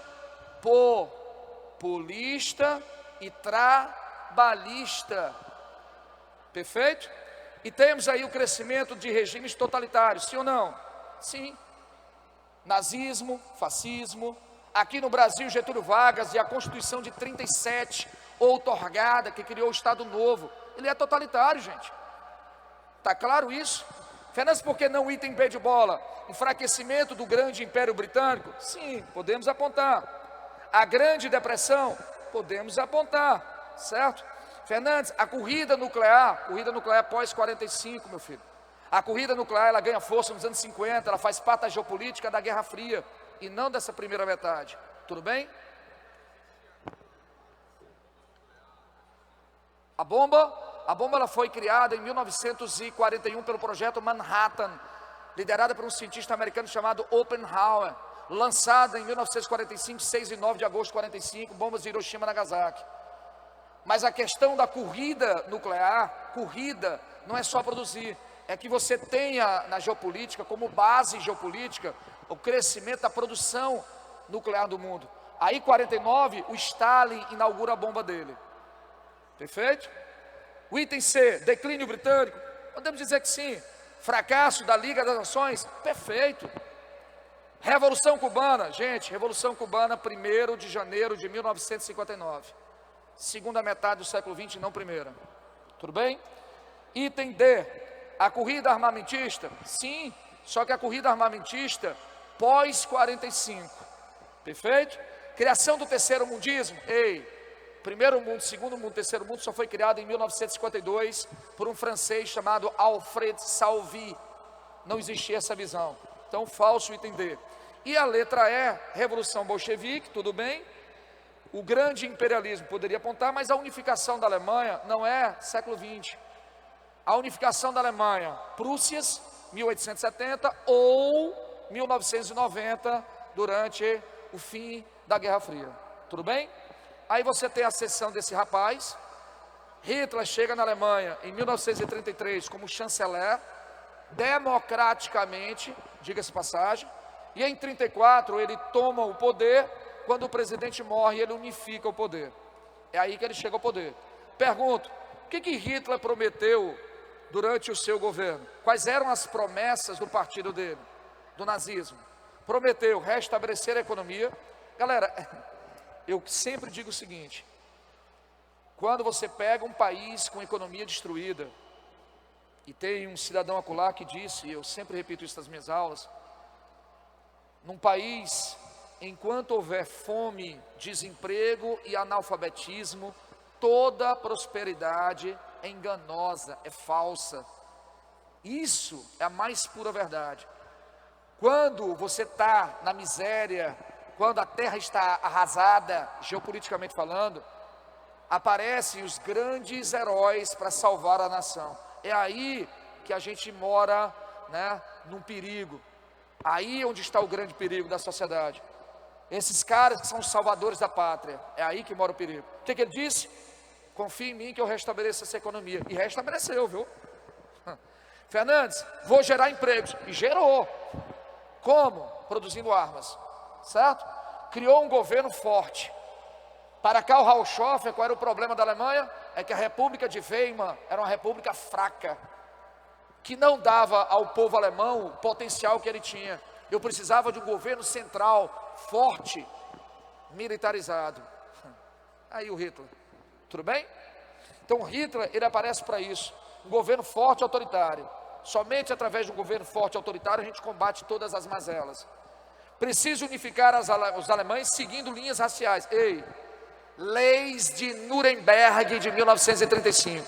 populista e trabalhista. Perfeito? E temos aí o crescimento de regimes totalitários, sim ou não? Sim. Nazismo, fascismo. Aqui no Brasil, Getúlio Vargas e a Constituição de 37, outorgada, que criou o Estado Novo. Ele é totalitário, gente. Está claro isso? Fernandes, por que não o item B de bola? Enfraquecimento do grande Império Britânico? Sim, podemos apontar. A Grande Depressão? Podemos apontar, certo? Fernandes, a corrida nuclear pós 45, meu filho. A corrida nuclear, ela ganha força nos anos 50, ela faz parte da geopolítica da Guerra Fria, e não dessa primeira metade. Tudo bem? A bomba ela foi criada em 1941 pelo projeto Manhattan, liderada por um cientista americano chamado Oppenheimer, lançada em 1945, 6 e 9 de agosto de 45, bombas de Hiroshima e Nagasaki. Mas a questão da corrida nuclear, não é só produzir, é que você tenha na geopolítica, como base geopolítica, o crescimento da produção nuclear do mundo. Aí, em 49, o Stalin inaugura a bomba dele. Perfeito? O item C, declínio britânico, podemos dizer que sim. Fracasso da Liga das Nações, perfeito. Revolução Cubana, gente, Revolução Cubana, 1º de janeiro de 1959. Segunda metade do século XX, não primeira. Tudo bem? Item D, a corrida armamentista, sim, só que a corrida armamentista pós 45. Perfeito? Criação do terceiro mundismo, primeiro mundo, segundo mundo, terceiro mundo só foi criado em 1952 por um francês chamado Alfred Salvi. Não existia essa visão. Então, falso item D. E a letra E, Revolução Bolchevique, tudo bem? O grande imperialismo poderia apontar, mas a unificação da Alemanha não é século XX. A unificação da Alemanha, Prússias, 1870 ou 1990, durante o fim da Guerra Fria. Tudo bem? Aí você tem a cessão desse rapaz. Hitler chega na Alemanha em 1933 como chanceler, democraticamente, diga-se passagem, e em 34 ele toma o poder. Quando o presidente morre, ele unifica o poder. É aí que ele chega ao poder. Pergunto, o que Hitler prometeu durante o seu governo? Quais eram as promessas do partido dele, do nazismo? Prometeu restabelecer a economia. Galera, eu sempre digo o seguinte: quando você pega um país com economia destruída, e tem um cidadão acolá que disse, e eu sempre repito isso nas minhas aulas, num país, enquanto houver fome, desemprego e analfabetismo, toda prosperidade é enganosa, é falsa. Isso é a mais pura verdade. Quando você está na miséria, quando a terra está arrasada, geopoliticamente falando, aparecem os grandes heróis para salvar a nação. É aí que a gente mora, num perigo. Aí onde está o grande perigo da sociedade. Esses caras que são os salvadores da pátria, é aí que mora o perigo. O que ele disse? Confie em mim que eu restabeleço essa economia. E restabeleceu, viu? Fernandes, vou gerar empregos. E gerou. Como? Produzindo armas. Certo? Criou um governo forte. Para Karl Rauschofer, qual era o problema da Alemanha? É que a República de Weimar era uma república fraca, que não dava ao povo alemão o potencial que ele tinha. Eu precisava de um governo central, forte, militarizado. Aí o Hitler. Tudo bem? Então Hitler, ele aparece para isso. Um governo forte e autoritário. Somente através de um governo forte e autoritário a gente combate todas as mazelas. Precisa unificar os alemães seguindo linhas raciais. Leis de Nuremberg de 1935.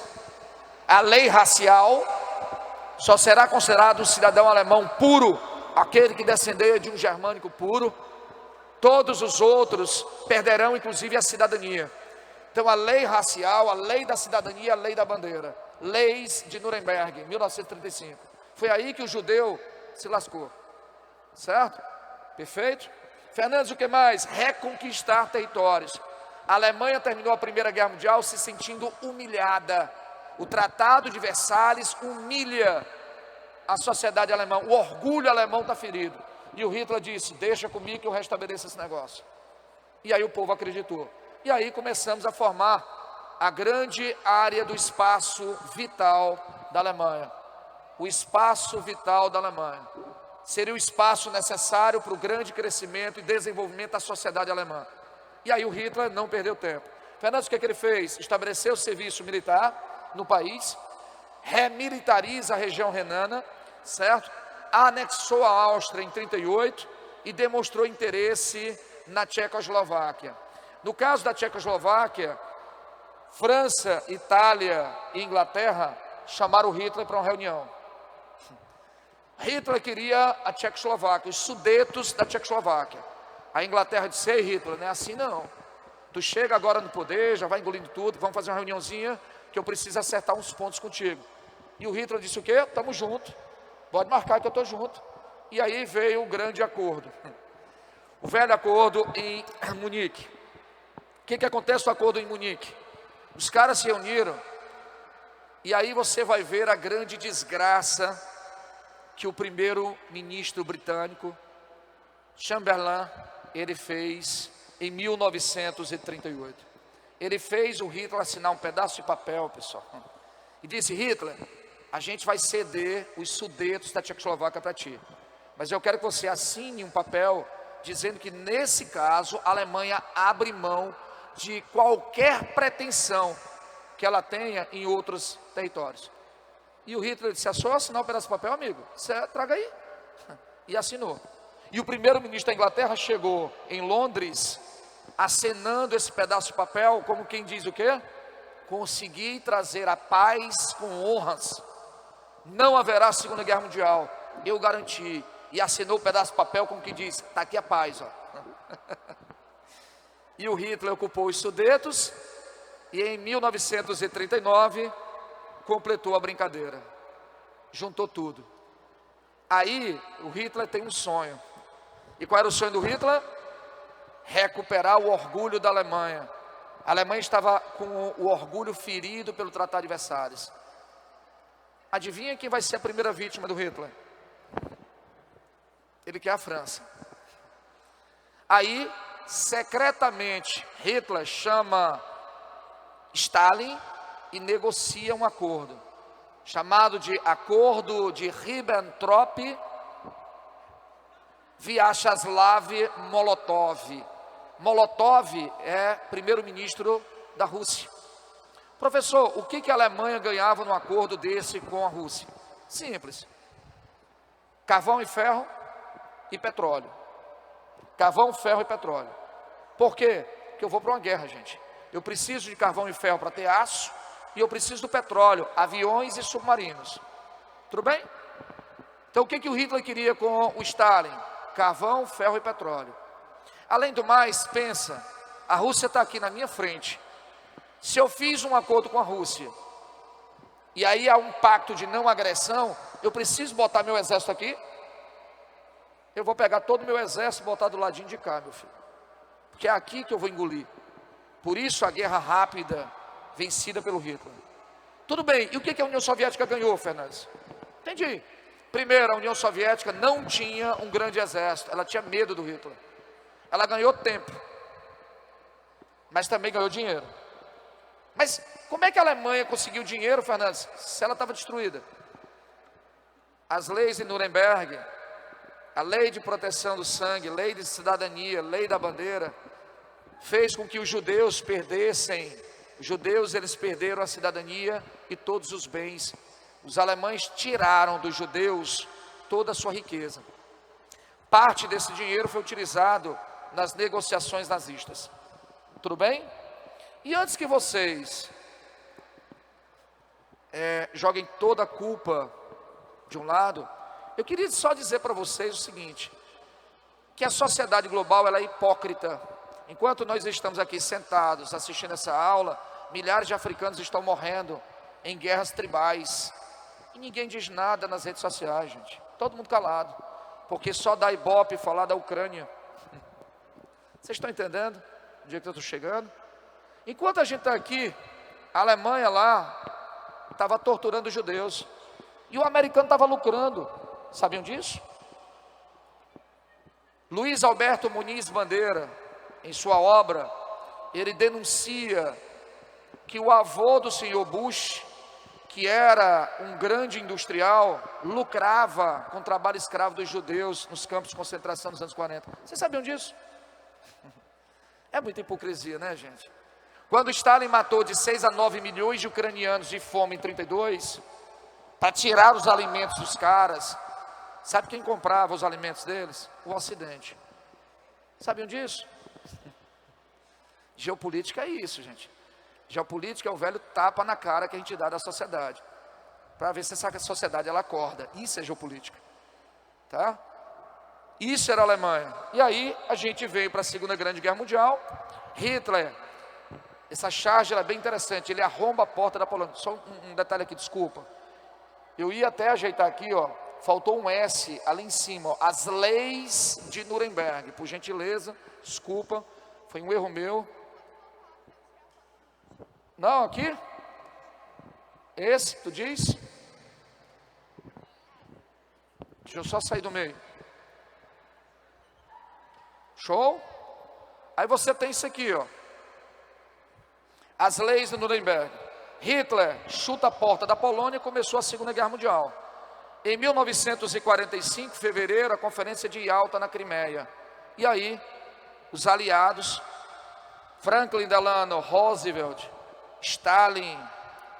A lei racial só será considerado um cidadão alemão puro aquele que descender de um germânico puro. Todos os outros perderão inclusive a cidadania. Então a lei racial, a lei da cidadania, a lei da bandeira. Leis de Nuremberg, 1935. Foi aí que o judeu se lascou. Certo? Perfeito? Fernandes, o que mais? Reconquistar territórios. A Alemanha terminou a Primeira Guerra Mundial se sentindo humilhada. O Tratado de Versalhes humilha a sociedade alemã. O orgulho alemão está ferido. E o Hitler disse, deixa comigo que eu restabeleço esse negócio. E aí o povo acreditou. E aí começamos a formar a grande área do espaço vital da Alemanha. O espaço vital da Alemanha. Seria o espaço necessário para o grande crescimento e desenvolvimento da sociedade alemã. E aí o Hitler não perdeu tempo. Fernandes, o que ele fez? Estabeleceu o serviço militar no país, remilitariza a região renana, certo? Anexou a Áustria em 1938 e demonstrou interesse na Tchecoslováquia. No caso da Tchecoslováquia, França, Itália e Inglaterra chamaram o Hitler para uma reunião. Hitler queria a Tchecoslováquia, os Sudetos da Tchecoslováquia. A Inglaterra disse, ei Hitler, não é assim não. Tu chega agora no poder, já vai engolindo tudo, vamos fazer uma reuniãozinha que eu preciso acertar uns pontos contigo. E o Hitler disse o quê? Tamo junto, pode marcar que eu estou junto. E aí veio o grande acordo. O velho acordo em Munique. O que acontece no acordo em Munique? Os caras se reuniram, e aí você vai ver a grande desgraça que o primeiro-ministro britânico, Chamberlain, ele fez em 1938. Ele fez o Hitler assinar um pedaço de papel, pessoal, e disse, Hitler, a gente vai ceder os Sudetos da Tchecoslováquia para ti, mas eu quero que você assine um papel dizendo que nesse caso a Alemanha abre mão de qualquer pretensão que ela tenha em outros territórios. E o Hitler disse, é só assinar um pedaço de papel, amigo, você traga aí. E assinou. E o primeiro-ministro da Inglaterra chegou em Londres, acenando esse pedaço de papel, como quem diz o quê? Consegui trazer a paz com honras. Não haverá Segunda Guerra Mundial, eu garanti. E assinou o pedaço de papel, como quem diz, está aqui a paz, ó. E o Hitler ocupou os Sudetos, e em 1939, completou a brincadeira, juntou tudo. Aí o Hitler tem um sonho. E qual era o sonho do Hitler? Recuperar o orgulho da Alemanha. A Alemanha estava com o orgulho ferido pelo Tratado de Versalhes. Adivinha quem vai ser a primeira vítima do Hitler? Ele quer a França. Aí, secretamente, Hitler chama Stalin e negocia um acordo, chamado de Acordo de Ribbentrop-Vyacheslav-Molotov. Molotov é primeiro-ministro da Rússia. Professor, o que a Alemanha ganhava num acordo desse com a Rússia? Simples. Carvão e ferro e petróleo. Carvão, ferro e petróleo. Por quê? Porque eu vou para uma guerra, gente. Eu preciso de carvão e ferro para ter aço, e eu preciso do petróleo, aviões e submarinos. Tudo bem? Então o que o Hitler queria com o Stalin? Carvão, ferro e petróleo. Além do mais, pensa, a Rússia está aqui na minha frente. Se eu fiz um acordo com a Rússia, e aí há um pacto de não agressão, eu preciso botar meu exército aqui? Eu vou pegar todo o meu exército e botar do ladinho de cá, meu filho. Porque é aqui que eu vou engolir. Por isso a guerra rápida, vencida pelo Hitler. Tudo bem, e o que a União Soviética ganhou, Fernandes? Entendi. Primeiro, a União Soviética não tinha um grande exército, ela tinha medo do Hitler. Ela ganhou tempo, mas também ganhou dinheiro. Mas como é que a Alemanha conseguiu dinheiro, Fernandes, se ela estava destruída? As leis de Nuremberg, a lei de proteção do sangue, lei de cidadania, lei da bandeira, fez com que os judeus eles perderam a cidadania e todos os bens. Os alemães tiraram dos judeus toda a sua riqueza. Parte desse dinheiro foi utilizado nas negociações nazistas. Tudo bem? E antes que vocês joguem toda a culpa de um lado, eu queria só dizer para vocês o seguinte, que a sociedade global ela é hipócrita. Enquanto nós estamos aqui sentados assistindo essa aula, milhares de africanos estão morrendo em guerras tribais. E ninguém diz nada nas redes sociais, gente. Todo mundo calado. Porque só dá ibope falar da Ucrânia. Vocês estão entendendo o dia que eu estou chegando? Enquanto a gente está aqui, a Alemanha lá estava torturando os judeus. E o americano estava lucrando. Sabiam disso? Luiz Alberto Muniz Bandeira, em sua obra, ele denuncia que o avô do senhor Bush, que era um grande industrial, lucrava com o trabalho escravo dos judeus nos campos de concentração nos anos 40. Vocês sabiam disso? É muita hipocrisia, né, gente? Quando Stalin matou de 6 a 9 milhões de ucranianos de fome em 32, para tirar os alimentos dos caras, sabe quem comprava os alimentos deles? O Ocidente. Sabiam disso? Geopolítica é isso, gente. Geopolítica é o velho tapa na cara que a gente dá da sociedade, para ver se essa sociedade ela acorda. Isso é geopolítica, tá? Isso era a Alemanha. E aí a gente veio para a Segunda Grande Guerra Mundial. Hitler, essa charge é bem interessante, ele arromba a porta da Polônia. Só um detalhe aqui, desculpa. Eu ia até ajeitar aqui, ó, faltou um S ali em cima, ó, as leis de Nuremberg. Por gentileza, desculpa, foi um erro meu. Não, aqui? Esse, tu diz? Deixa eu só sair do meio. Show? Aí você tem isso aqui, ó. As leis de Nuremberg. Hitler chuta a porta da Polônia e começou a Segunda Guerra Mundial. Em 1945, fevereiro, a Conferência de Yalta na Crimeia. E aí, os aliados, Franklin Delano Roosevelt, Stalin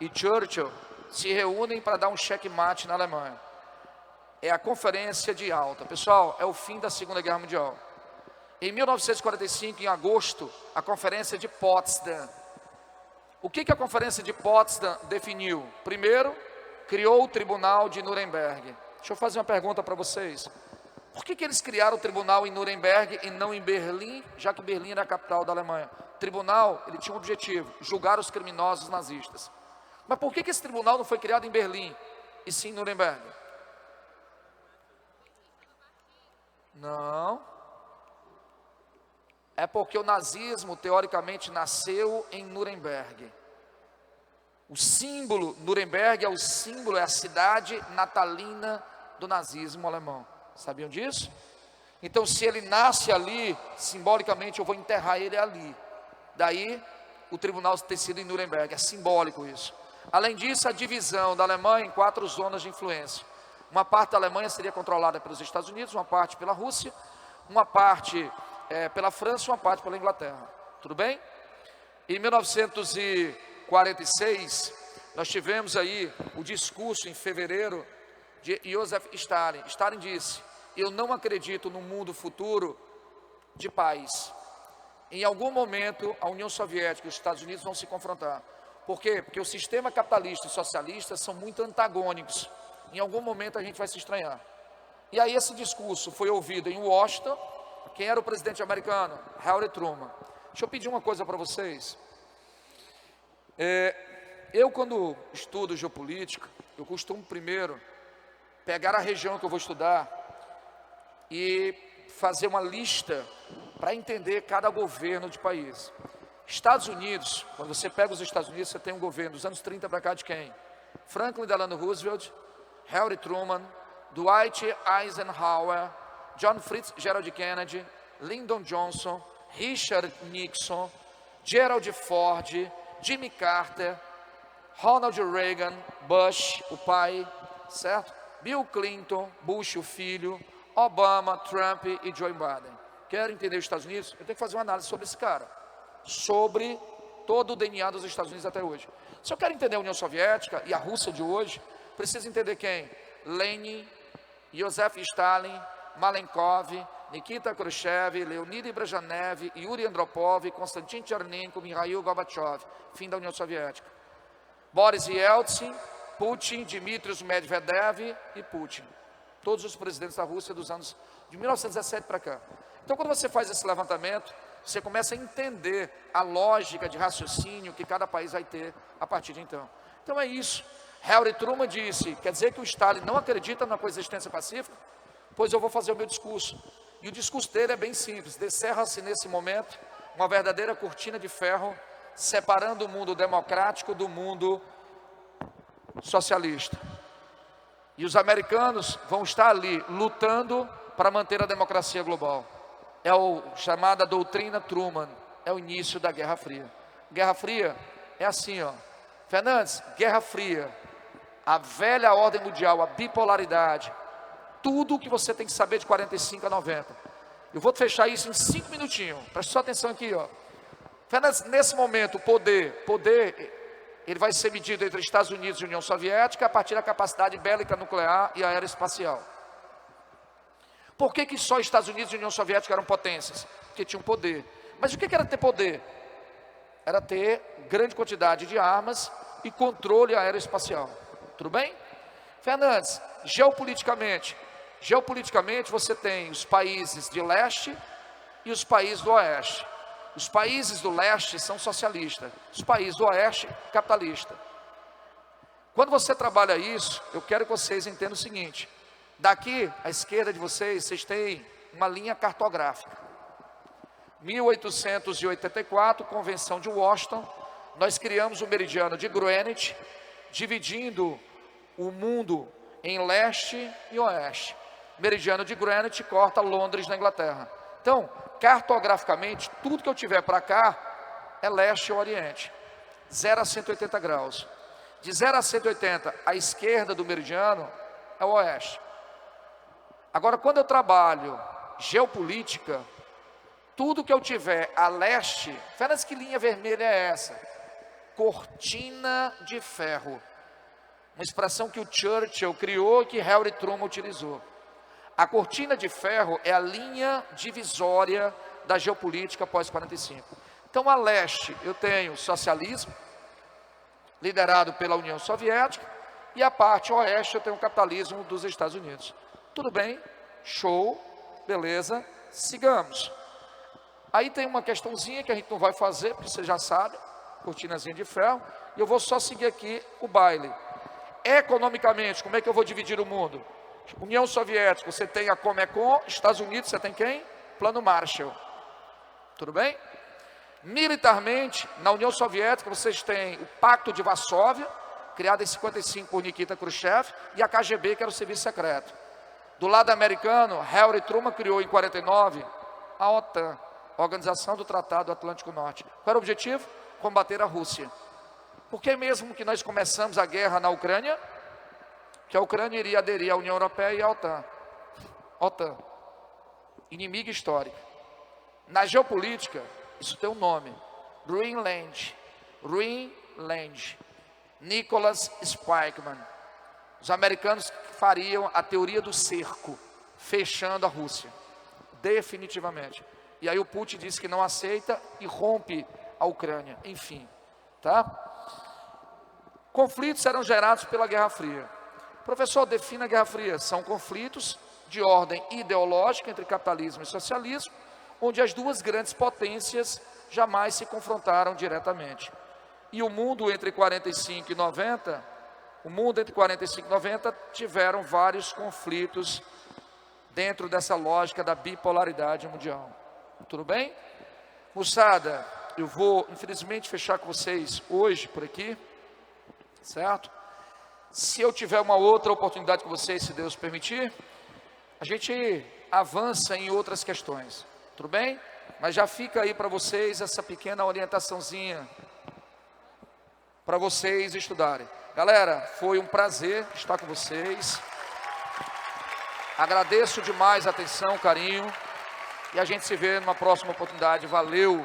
e Churchill, se reúnem para dar um checkmate na Alemanha. É a Conferência de Yalta. Pessoal, é o fim da Segunda Guerra Mundial. Em 1945, em agosto, a Conferência de Potsdam. O que a Conferência de Potsdam definiu? Primeiro, criou o Tribunal de Nuremberg. Deixa eu fazer uma pergunta para vocês. Por que eles criaram o tribunal em Nuremberg e não em Berlim, já que Berlim era a capital da Alemanha? O tribunal, ele tinha um objetivo, julgar os criminosos nazistas. Mas por que esse tribunal não foi criado em Berlim, e sim em Nuremberg? Não. É porque o nazismo, teoricamente, nasceu em Nuremberg. O símbolo, Nuremberg é o símbolo, é a cidade natalina do nazismo alemão. Sabiam disso? Então, se ele nasce ali, simbolicamente eu vou enterrar ele ali. Daí, o tribunal ter sido em Nuremberg, é simbólico isso. Além disso, a divisão da Alemanha em 4 zonas de influência. Uma parte da Alemanha seria controlada pelos Estados Unidos, uma parte pela Rússia, uma parte pela França e uma parte pela Inglaterra. Tudo bem? Em 1946, nós tivemos aí o discurso em fevereiro de Joseph Stalin. Stalin disse: eu não acredito num mundo futuro de paz. Em algum momento, a União Soviética e os Estados Unidos vão se confrontar. Por quê? Porque o sistema capitalista e socialista são muito antagônicos. Em algum momento a gente vai se estranhar. E aí esse discurso foi ouvido em Washington. Quem era o presidente americano? Harry Truman. Deixa eu pedir uma coisa para vocês. Eu, quando estudo geopolítica, eu costumo primeiro pegar a região que eu vou estudar e fazer uma lista para entender cada governo de país. Estados Unidos, quando você pega os Estados Unidos, você tem um governo dos anos 30 para cá de quem? Franklin Delano Roosevelt, Harry Truman, Dwight Eisenhower, John Fitzgerald Kennedy, Lyndon Johnson, Richard Nixon, Gerald Ford, Jimmy Carter, Ronald Reagan, Bush, o pai, certo? Bill Clinton, Bush, o filho, Obama, Trump e Joe Biden. Quero entender os Estados Unidos? Eu tenho que fazer uma análise sobre esse cara, sobre todo o DNA dos Estados Unidos até hoje. Se eu quero entender a União Soviética e a Rússia de hoje, preciso entender quem? Lenin, Joseph Stalin, Malenkov, Nikita Khrushchev, Leonid Brezhnev, Yuri Andropov, Konstantin Chernenko, Mikhail Gorbachev. Fim da União Soviética. Boris Yeltsin, Putin, Dmitry Medvedev e Putin. Todos os presidentes da Rússia dos anos de 1917 para cá. Então, quando você faz esse levantamento, você começa a entender a lógica de raciocínio que cada país vai ter a partir de então. Então é isso. Harry Truman disse: quer dizer que o Stalin não acredita na coexistência pacífica? Pois eu vou fazer o meu discurso. E o discurso dele é bem simples: descerra-se nesse momento uma verdadeira cortina de ferro, separando o mundo democrático do mundo socialista. E os americanos vão estar ali lutando para manter a democracia global. É o chamada doutrina Truman, é o início da Guerra Fria. Guerra Fria é assim, ó. Fernandes, Guerra Fria, a velha ordem mundial, a bipolaridade, tudo o que você tem que saber de 45 a 90. Eu vou fechar isso em 5 minutinhos. Preste só atenção aqui, ó. Fernandes, nesse momento, o poder, ele vai ser medido entre Estados Unidos e União Soviética a partir da capacidade bélica nuclear e aeroespacial. Por que só Estados Unidos e União Soviética eram potências? Porque tinham poder. Mas o que era ter poder? Era ter grande quantidade de armas e controle aeroespacial. Tudo bem? Fernandes, geopoliticamente você tem os países de leste e os países do oeste. Os países do leste são socialistas, os países do oeste, capitalista. Quando você trabalha isso, eu quero que vocês entendam o seguinte: daqui à esquerda de vocês têm uma linha cartográfica. 1884, Convenção de Washington, nós criamos o meridiano de Greenwich, dividindo o mundo em leste e oeste. Meridiano de Greenwich corta Londres na Inglaterra. Então, cartograficamente, tudo que eu tiver para cá é leste e oriente, 0 a 180 graus. De 0 a 180, a esquerda do meridiano é o oeste. Agora, quando eu trabalho geopolítica, tudo que eu tiver a leste, Fernandes, que linha vermelha é essa? Cortina de ferro. Uma expressão que o Churchill criou e que Harry Truman utilizou. A cortina de ferro é a linha divisória da geopolítica pós-45. Então, a leste eu tenho socialismo, liderado pela União Soviética, e a parte oeste eu tenho o capitalismo dos Estados Unidos. Tudo bem? Show, beleza, sigamos. Aí tem uma questãozinha que a gente não vai fazer, porque você já sabe, cortinazinha de ferro, e eu vou só seguir aqui o baile. Economicamente, como é que eu vou dividir o mundo? União Soviética, você tem a Comecon. Estados Unidos, você tem quem? Plano Marshall. Tudo bem? Militarmente, na União Soviética, vocês têm o Pacto de Varsóvia, criado em 55 por Nikita Khrushchev, e a KGB, que era o serviço secreto. Do lado americano, Harry Truman criou em 49 a OTAN, Organização do Tratado Atlântico Norte. Qual era o objetivo? Combater a Rússia. Por que mesmo que nós começamos a guerra na Ucrânia? Que a Ucrânia iria aderir à União Europeia e à OTAN. OTAN, inimiga histórica. Na geopolítica, isso tem um nome: Greenland. Nicholas Spykman. Os americanos fariam a teoria do cerco, fechando a Rússia, definitivamente. E aí o Putin disse que não aceita e rompe a Ucrânia. Enfim, tá? Conflitos eram gerados pela Guerra Fria. Professor, defina a Guerra Fria. São conflitos de ordem ideológica entre capitalismo e socialismo, onde as duas grandes potências jamais se confrontaram diretamente. E o mundo entre 45 e 90, tiveram vários conflitos dentro dessa lógica da bipolaridade mundial. Tudo bem? Moçada, eu vou infelizmente fechar com vocês hoje por aqui, certo? Se eu tiver uma outra oportunidade com vocês, se Deus permitir, a gente avança em outras questões, tudo bem? Mas já fica aí para vocês essa pequena orientaçãozinha, para vocês estudarem. Galera, foi um prazer estar com vocês. Agradeço demais a atenção, carinho, e a gente se vê numa próxima oportunidade. Valeu!